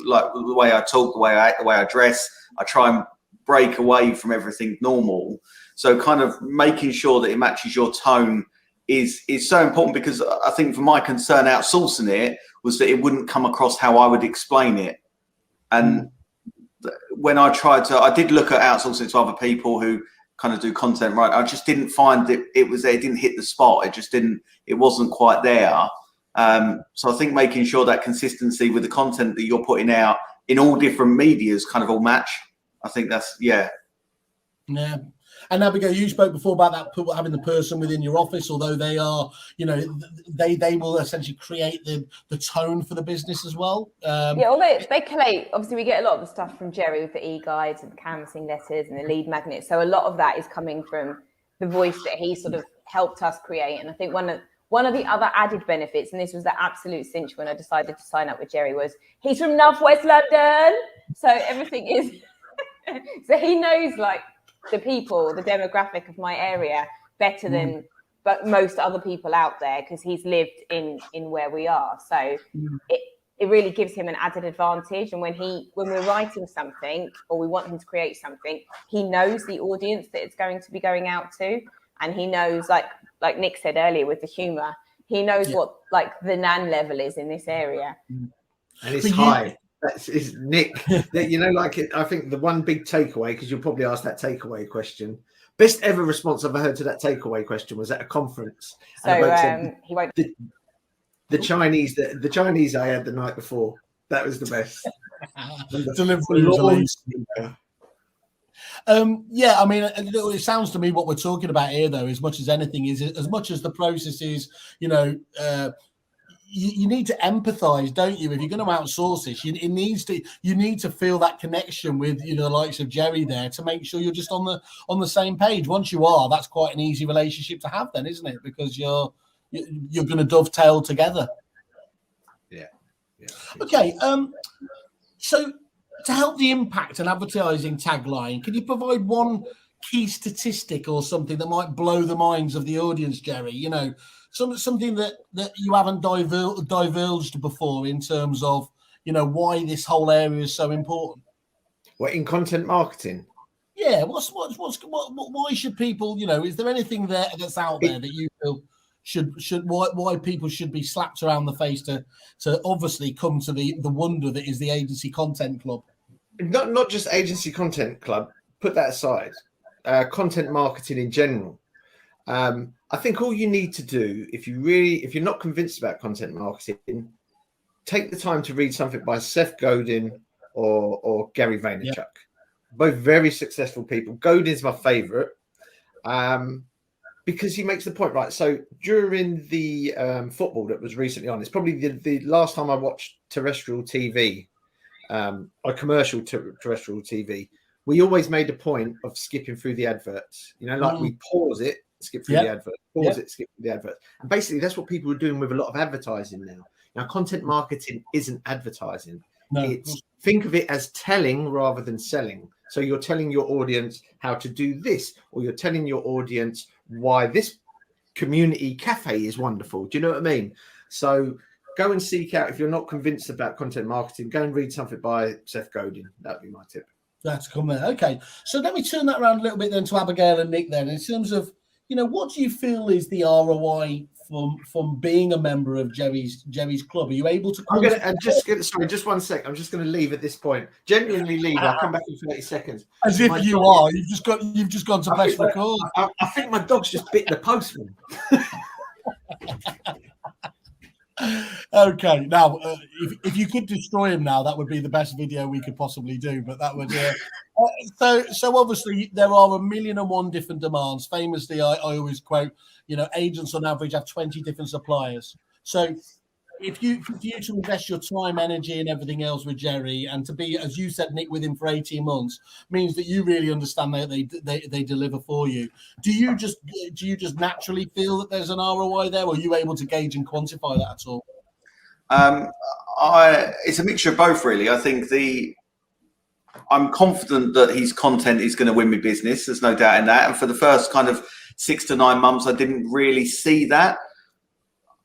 Like the way I talk, the way I dress, I try and break away from everything normal. So kind of making sure that it matches your tone is so important, because I think for my concern outsourcing it was that it wouldn't come across how I would explain it. And when I did look at outsourcing to other people who kind of do content, right, I just didn't find it didn't hit the spot. It wasn't quite there. So I think making sure that consistency with the content that you're putting out in all different medias kind of all match. I think that's, yeah. And Abigail, you spoke before about that having the person within your office, although they are, you know, they will essentially create the tone for the business as well. Yeah, although they collate, obviously we get a lot of the stuff from Jerry with the e-guides and the canvassing letters and the lead magnets. So a lot of that is coming from the voice that he sort of helped us create. And I think one of the other added benefits, and this was the absolute cinch when I decided to sign up with Jerry, was he's from Northwest London. So everything is, so he knows like the people, the demographic of my area better than but most other people out there, because he's lived in where we are. So it really gives him an added advantage. And when we're writing something or we want him to create something, he knows the audience that it's going to be going out to. And he knows, like Nick said earlier with the humor, he knows what like the nan level is in this area. And it's high. That's Nick. You know, like I think the one big takeaway, because you'll probably ask that takeaway question. Best ever response I've heard to that takeaway question was at a conference. So he won't. The Chinese I had the night before. That was the best. Delivery was amazing. Yeah, I mean, it sounds to me what we're talking about here, though, as much as anything, is as much as the process is, you know, you need to empathize, don't you? If you're going to outsource this, you need to feel that connection with, you know, the likes of Jerry there to make sure you're just on the same page. Once you are, that's quite an easy relationship to have, then, isn't it? Because you're going to dovetail together. Yeah. Okay. So to help the impact and advertising tagline, can you provide one key statistic or something that might blow the minds of the audience, Jerry? You know, something that you haven't divulged before in terms of, you know, why this whole area is so important. What, in content marketing? Yeah. Why should people, you know, is there anything there that's out there that you feel why people should be slapped around the face to obviously come to the wonder that is the Agency Content Club? Not just Agency Content Club. Put that aside. Content marketing in general. I think all you need to do, if you're not convinced about content marketing, take the time to read something by Seth Godin or Gary Vaynerchuk. Yeah. Both very successful people. Godin's my favorite. Because he makes the point, right? So during the football that was recently on, it's probably the last time I watched terrestrial TV, or commercial terrestrial TV. We always made a point of skipping through the adverts. You know, like we pause it, skip through the advert, pause it, skip through the advert. And basically that's what people are doing with a lot of advertising now. Now, content marketing isn't advertising. No. Think of it as telling rather than selling. So you're telling your audience how to do this, or you're telling your audience why this community cafe is wonderful. Do you know what I mean? So go and seek out, if you're not convinced about content marketing, go and read something by Seth Godin. That'd be my tip. That's cool, man. Okay. So let me turn that around a little bit then to Abigail and Nick then, in terms of, you know, what do you feel is the ROI from being a member of Jerry's club? Are you able to? Sorry, just 1 sec. I'm just going to leave at this point. Genuinely leave. I'll come back in 30 seconds. As if you are. You've just gone to press record. I think my dog's just bit the postman. Okay, now if you could destroy him now, that would be the best video we could possibly do. But that would so obviously there are 1,000,001 different demands. Famously, I always quote, you know, agents on average have 20 different suppliers. So if you to invest your time, energy, and everything else with Jerry, and to be, as you said, Nick, with him for 18 months, means that you really understand that they deliver for you. Do you just naturally feel that there's an ROI there, or are you able to gauge and quantify that at all? It's a mixture of both, really. I think I'm confident that his content is going to win me business. There's no doubt in that. And for the first kind of 6 to 9 months, I didn't really see that.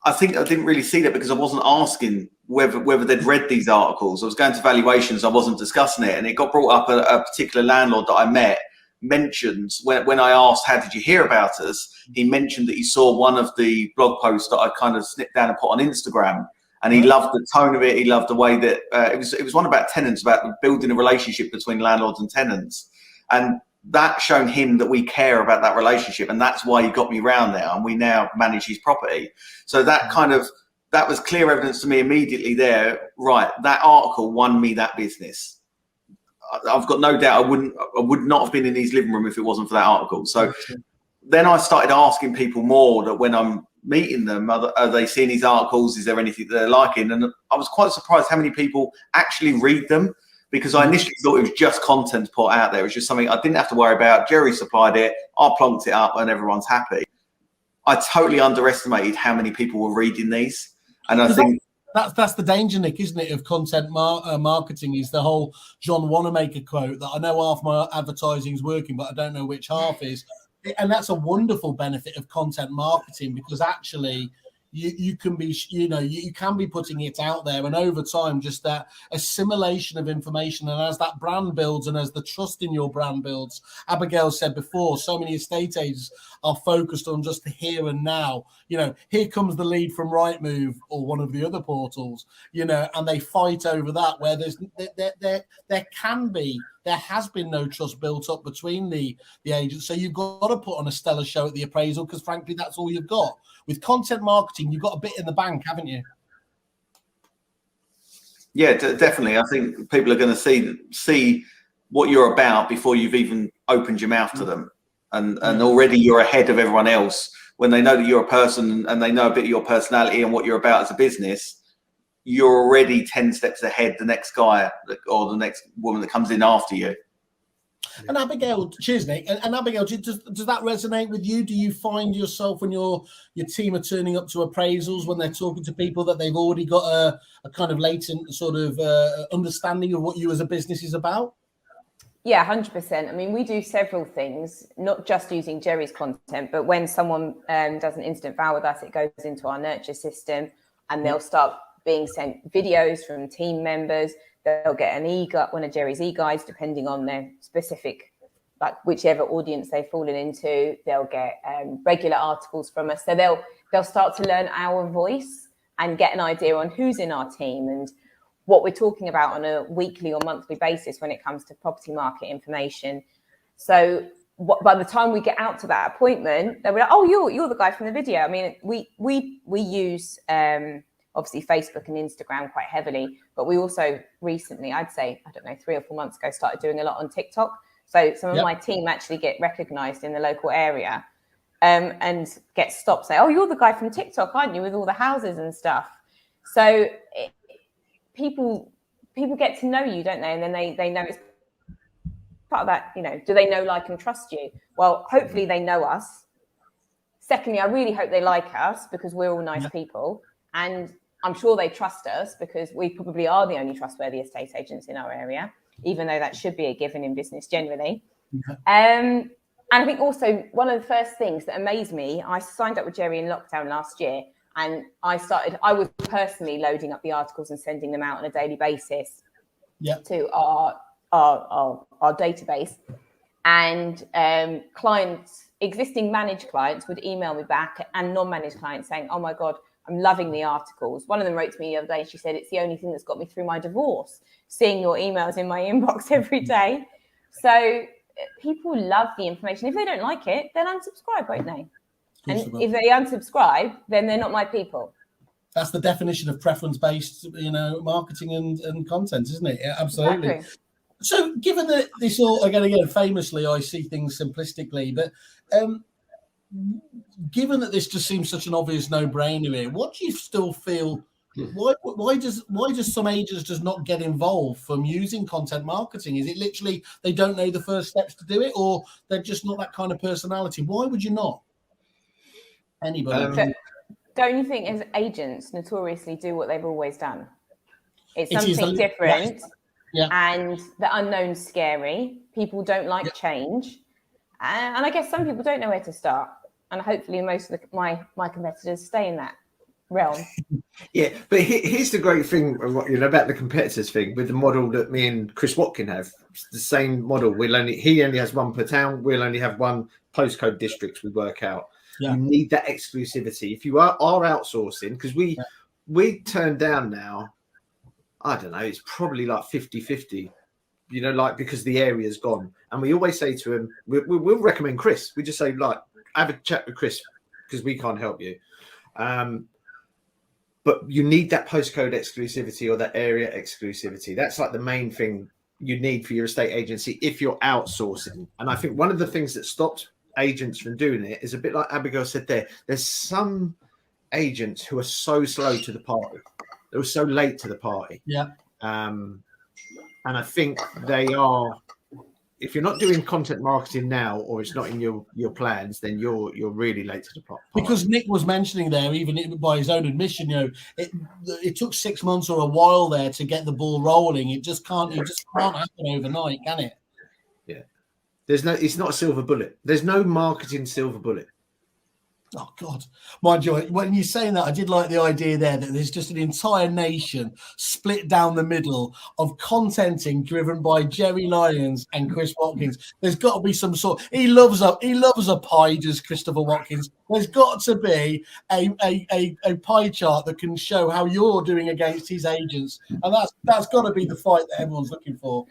I think I didn't really see that because I wasn't asking whether they'd read these articles. I was going to valuations. I wasn't discussing it. And it got brought up a particular landlord that I met mentioned when I asked, how did you hear about us? He mentioned that he saw one of the blog posts that I kind of snipped down and put on Instagram. And he loved the tone of it. He loved the way that it was one about tenants, about building a relationship between landlords and tenants. And that shown him that we care about that relationship. And that's why he got me round there. And we now manage his property. So that was clear evidence to me immediately there. Right. That article won me that business. I've got no doubt I would not have been in his living room if it wasn't for that article. So then I started asking people more that when I'm meeting them, are they seeing these articles? Is there anything they're liking? And I was quite surprised how many people actually read them, because I initially thought it was just content put out there. It was just something I didn't have to worry about. Jerry supplied it, I plonked it up, and everyone's happy. I totally underestimated how many people were reading these. And I think that's the danger, Nick, isn't it, of content marketing, is the whole John Wanamaker quote that I know half my advertising is working, but I don't know which half is. And that's a wonderful benefit of content marketing, because actually you can be, you can be putting it out there, and over time, just that assimilation of information, and as that brand builds and as the trust in your brand builds. Abigail said before, so many estate agents are focused on just the here and now. Here comes the lead from Rightmove or one of the other portals, and they fight over that, where there has been no trust built up between the agents. So you've got to put on a stellar show at the appraisal, because frankly, that's all you've got. With content marketing, you've got a bit in the bank, haven't you? Yeah, definitely. I think people are going to see what you're about before you've even opened your mouth to them. And already you're ahead of everyone else. When they know that you're a person and they know a bit of your personality and what you're about as a business, you're already 10 steps ahead the next guy or the next woman that comes in after you. And Abigail, cheers, Nick. And Abigail, does that resonate with you? Do you find yourself, when your team are turning up to appraisals, when they're talking to people, that they've already got a kind of latent sort of understanding of what you as a business is about? Yeah, 100%. I mean, we do several things, not just using Jerry's content, but when someone does an instant vow with us, it goes into our nurture system, and they'll start being sent videos from team members. They'll get one of Jerry's e-guides, depending on their specific, like whichever audience they've fallen into. They'll get regular articles from us. So they'll start to learn our voice and get an idea on who's in our team and what we're talking about on a weekly or monthly basis when it comes to property market information. So by the time we get out to that appointment, they'll be like, "Oh, you're the guy from the video." I mean, we use obviously Facebook and Instagram quite heavily, but we also recently, I'd say, 3 or 4 months ago, started doing a lot on TikTok. So some of my team actually get recognized in the local area and get stopped, say, "Oh, you're the guy from TikTok, aren't you, with all the houses and stuff?" So people get to know you, don't they? And then they know it's part of that, do they know, like, and trust you? Well, hopefully they know us. Secondly, I really hope they like us, because we're all nice people. And I'm sure they trust us, because we probably are the only trustworthy estate agents in our area, even though that should be a given in business generally. And I think also one of the first things that amazed me, I signed up with Jerry in lockdown last year, and I was personally loading up the articles and sending them out on a daily basis to our database. And existing managed clients would email me back, and non-managed clients saying, "Oh my God, I'm loving the articles." One of them wrote to me the other day, she said, "It's the only thing that's got me through my divorce, seeing your emails in my inbox every day." So people love the information. If they don't like it, then unsubscribe, won't they? And if they unsubscribe, then they're not my people. That's the definition of preference-based, marketing and content, isn't it? Yeah, absolutely. Exactly. So given that this all, again, famously, I see things simplistically, but given that this just seems such an obvious no-brainer here, what do you still feel? Why does some agents just not get involved from using content marketing? Is it literally they don't know the first steps to do it, or they're just not that kind of personality? Why would you not? Anybody? Don't you think as agents notoriously do what they've always done? It's something different, and the unknown's scary. People don't like change, and I guess some people don't know where to start. And hopefully, most of my competitors stay in that realm. Yeah, but here's the great thing, about the competitors thing with the model that me and Chris Watkin have. It's the same model. He only has one per town. We'll only have one postcode district we work out. Yeah. You need that exclusivity. If you are outsourcing, because we turn down now, I don't know, it's probably like 50-50, because the area's gone. And we always say to him, we'll recommend Chris. We just say, have a chat with Chris, because we can't help you. But you need that postcode exclusivity or that area exclusivity. That's like the main thing you need for your estate agency if you're outsourcing. And I think one of the things that stopped agents from doing it is a bit like Abigail said there. There's some agents who are so slow to the party. They were so late to the party. Yeah. And I think they are. If you're not doing content marketing now, or it's not in your plans, then you're really late to the party. Because Nick was mentioning there, even by his own admission, it took 6 months or a while there to get the ball rolling. It just can't happen overnight, can it? Yeah. It's not a silver bullet. There's no marketing silver bullet. Oh God, mind you, when you're saying that, I did like the idea there that there's just an entire nation split down the middle of contenting driven by Jerry Lyons and Chris Watkins. There's got to be some sort. He loves a pie, does Christopher Watkins. There's got to be a pie chart that can show how you're doing against his agents, and that's got to be the fight that everyone's looking for.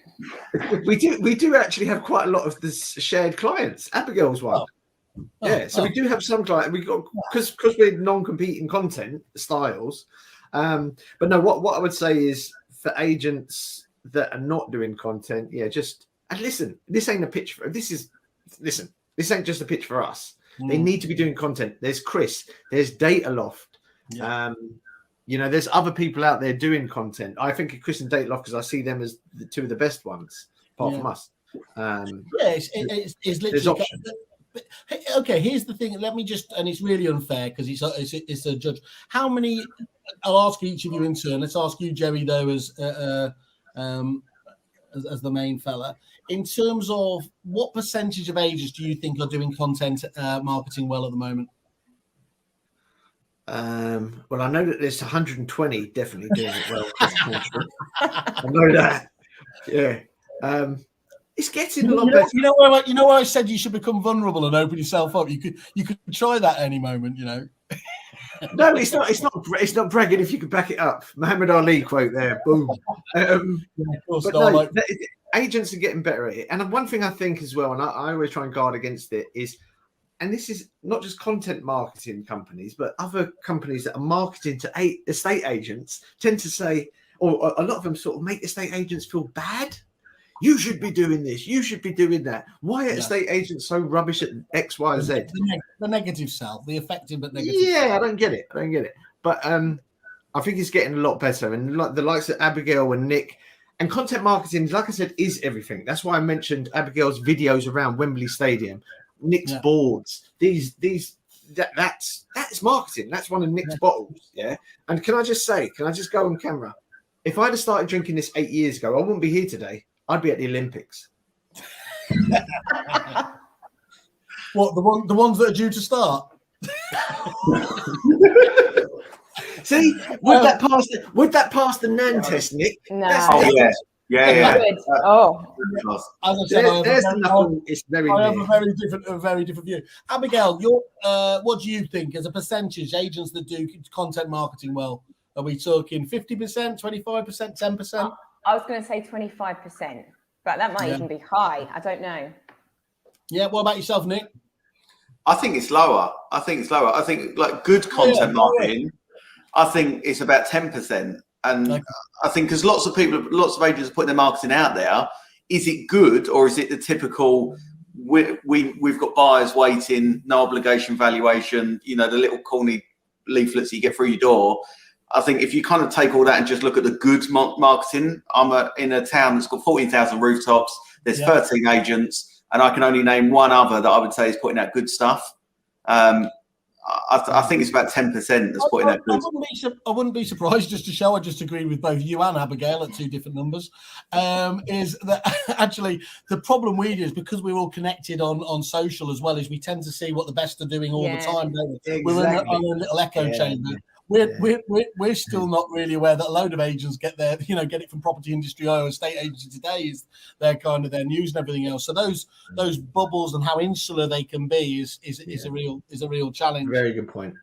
We do actually have quite a lot of this shared clients. Abigail's one. We do have some clients. We got because we're non-competing content styles. But no, what I would say is for agents that are not doing content, and listen. This ain't a pitch for this ain't just a pitch for us. They need to be doing content. There's Chris. There's Data Loft. Yeah. There's other people out there doing content. I think of Chris and Data Loft because I see them as the two of the best ones, apart from us. It's literally. Okay, here's the thing. Let me just, and it's really unfair because it's a judge. How many? I'll ask each of you in turn. Let's ask you, Jerry, though, as the main fella. In terms of what percentage of agents do you think are doing content marketing well at the moment? Well, I know that there's 120 definitely doing it well. I know that. Yeah. It's getting a lot better. You know where I said you should become vulnerable and open yourself up. You could try that at any moment. No, it's not bragging if you could back it up. Muhammad Ali quote there. Boom. Agents are getting better at it. And one thing I think as well, and I always try and guard against it, is, and this is not just content marketing companies, but other companies that are marketing to estate agents tend to say, or a lot of them sort of make estate agents feel bad. You should be doing this. You should be doing that. Why are estate agents so rubbish at X, Y, Z? The negative self, the effective but negative. Yeah, I don't get it. But I think it's getting a lot better. And the likes of Abigail and Nick, and content marketing, like I said, is everything. That's why I mentioned Abigail's videos around Wembley Stadium, Nick's boards. That's marketing. That's one of Nick's bottles. Yeah. And can I just go on camera? If I'd have started drinking this 8 years ago, I wouldn't be here today. I'd be at the Olympics. What, the ones that are due to start? See, would that pass the NAN test, Nick? No. Yeah. As I said, it's very. I have a very different view. Abigail, what do you think as a percentage agents that do content marketing well? Are we talking 50%, 25%, 10%? I was going to say 25%, but that might even be high. I don't know. Yeah. What about yourself, Nick? I think it's lower. I think like good content marketing, I think it's about 10%. And I think because lots of agents are putting their marketing out there, is it good or is it the typical, we've got buyers waiting, no obligation valuation, the little corny leaflets you get through your door. I think if you kind of take all that and just look at the good marketing, I'm in a town that's got 14,000 rooftops. There's 13 agents, and I can only name one other that I would say is putting out good stuff. I think it's about 10% that's putting out good. I wouldn't be surprised, just to show I just agree with both you and Abigail at two different numbers, is that actually the problem we do is because we're all connected on social as well, is we tend to see what the best are doing all the time, don't we? Exactly. We're in a little echo chamber. We're still not really aware that a load of agents get it from Property Industry or Estate Agency Today is their news and everything else. So those bubbles and how insular they can be is a real challenge. Very good point.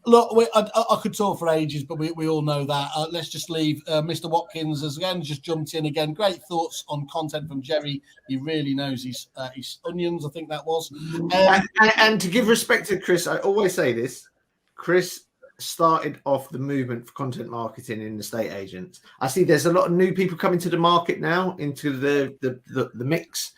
Look, I could talk for ages, but we all know that. Let's just leave Mr. Watkins as again just jumped in again. Great thoughts on content from Jerry. He really knows his onions. I think that was. And to give respect to Chris, I always say this, Chris started off the movement for content marketing in estate agents? I see there's a lot of new people coming to the market now, into the mix,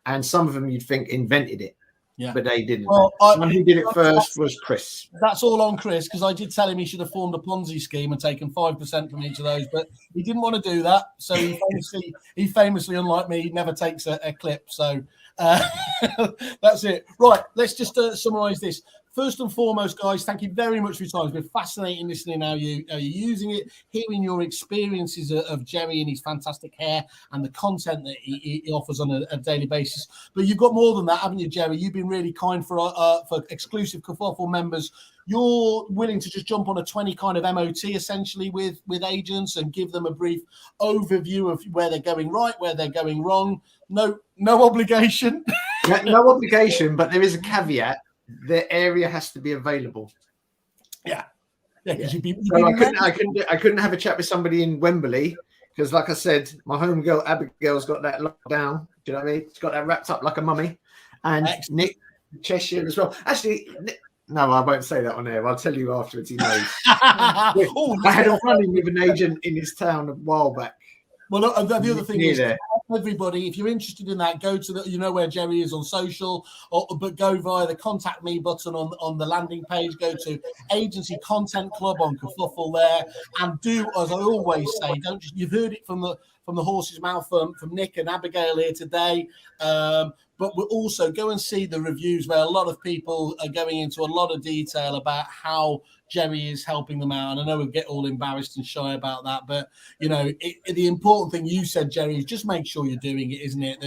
and some of them you'd think invented it. Yeah, but they didn't. Well, the one who did it first was Chris. That's all on Chris, because I did tell him he should have formed a Ponzi scheme and taken 5% from each of those, but he didn't want to do that. So he famously, unlike me, never takes a clip. So that's it. Right, let's just summarize this. First and foremost, guys, thank you very much for your time. It's been fascinating listening how you're using it, hearing your experiences of Jerry and his fantastic hair and the content that he offers on a daily basis. But you've got more than that, haven't you, Jerry? You've been really kind for exclusive Kerfuffle members. You're willing to just jump on a 20 kind of MOT essentially with agents and give them a brief overview of where they're going right, where they're going wrong. No obligation. No obligation, but there is a caveat. The area has to be available. Yeah. So I couldn't have a chat with somebody in Wembley because, like I said, my homegirl Abigail's got that locked down. Do you know what I mean? She's got that wrapped up like a mummy. And Nick Cheshire as well. Actually, no, I won't say that on air. I'll tell you afterwards. He knows. I had a run-in with an agent in his town a while back. Well, the other thing is, everybody, if you're interested in that, go to where Jerry is on social, but go via the contact me button on the landing page. Go to Agency Content Club on Kerfuffle there, and do as I always say. Don't just, you've heard it from the horse's mouth from Nick and Abigail here today. But we'll also go and see the reviews where a lot of people are going into a lot of detail about how Jerry is helping them out. And I know we'll get all embarrassed and shy about that, but the important thing you said, Jerry, is just make sure you're doing it, isn't it?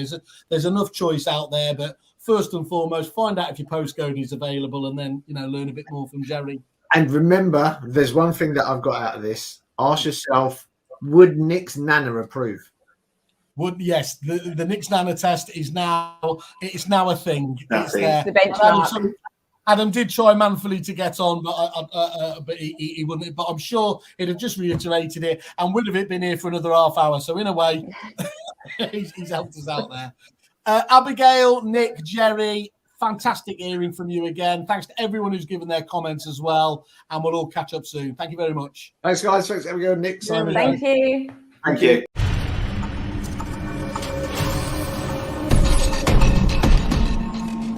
There's enough choice out there, but first and foremost, find out if your postcode is available, and then learn a bit more from Jerry. And remember, there's one thing that I've got out of this. Ask yourself, would Nick's Nana approve? Yes, the Nick's Nana test is now a thing. It's there. The benchmark. Adam did try manfully to get on, but he wouldn't. But I'm sure he'd have just reiterated it, and would have been here for another half hour. So in a way, he's helped us out there. Abigail, Nick, Jerry, fantastic hearing from you again. Thanks to everyone who's given their comments as well, and we'll all catch up soon. Thank you very much. Thanks, guys. Thanks, Abigail, Nick, Simon. Thank you. Thank you.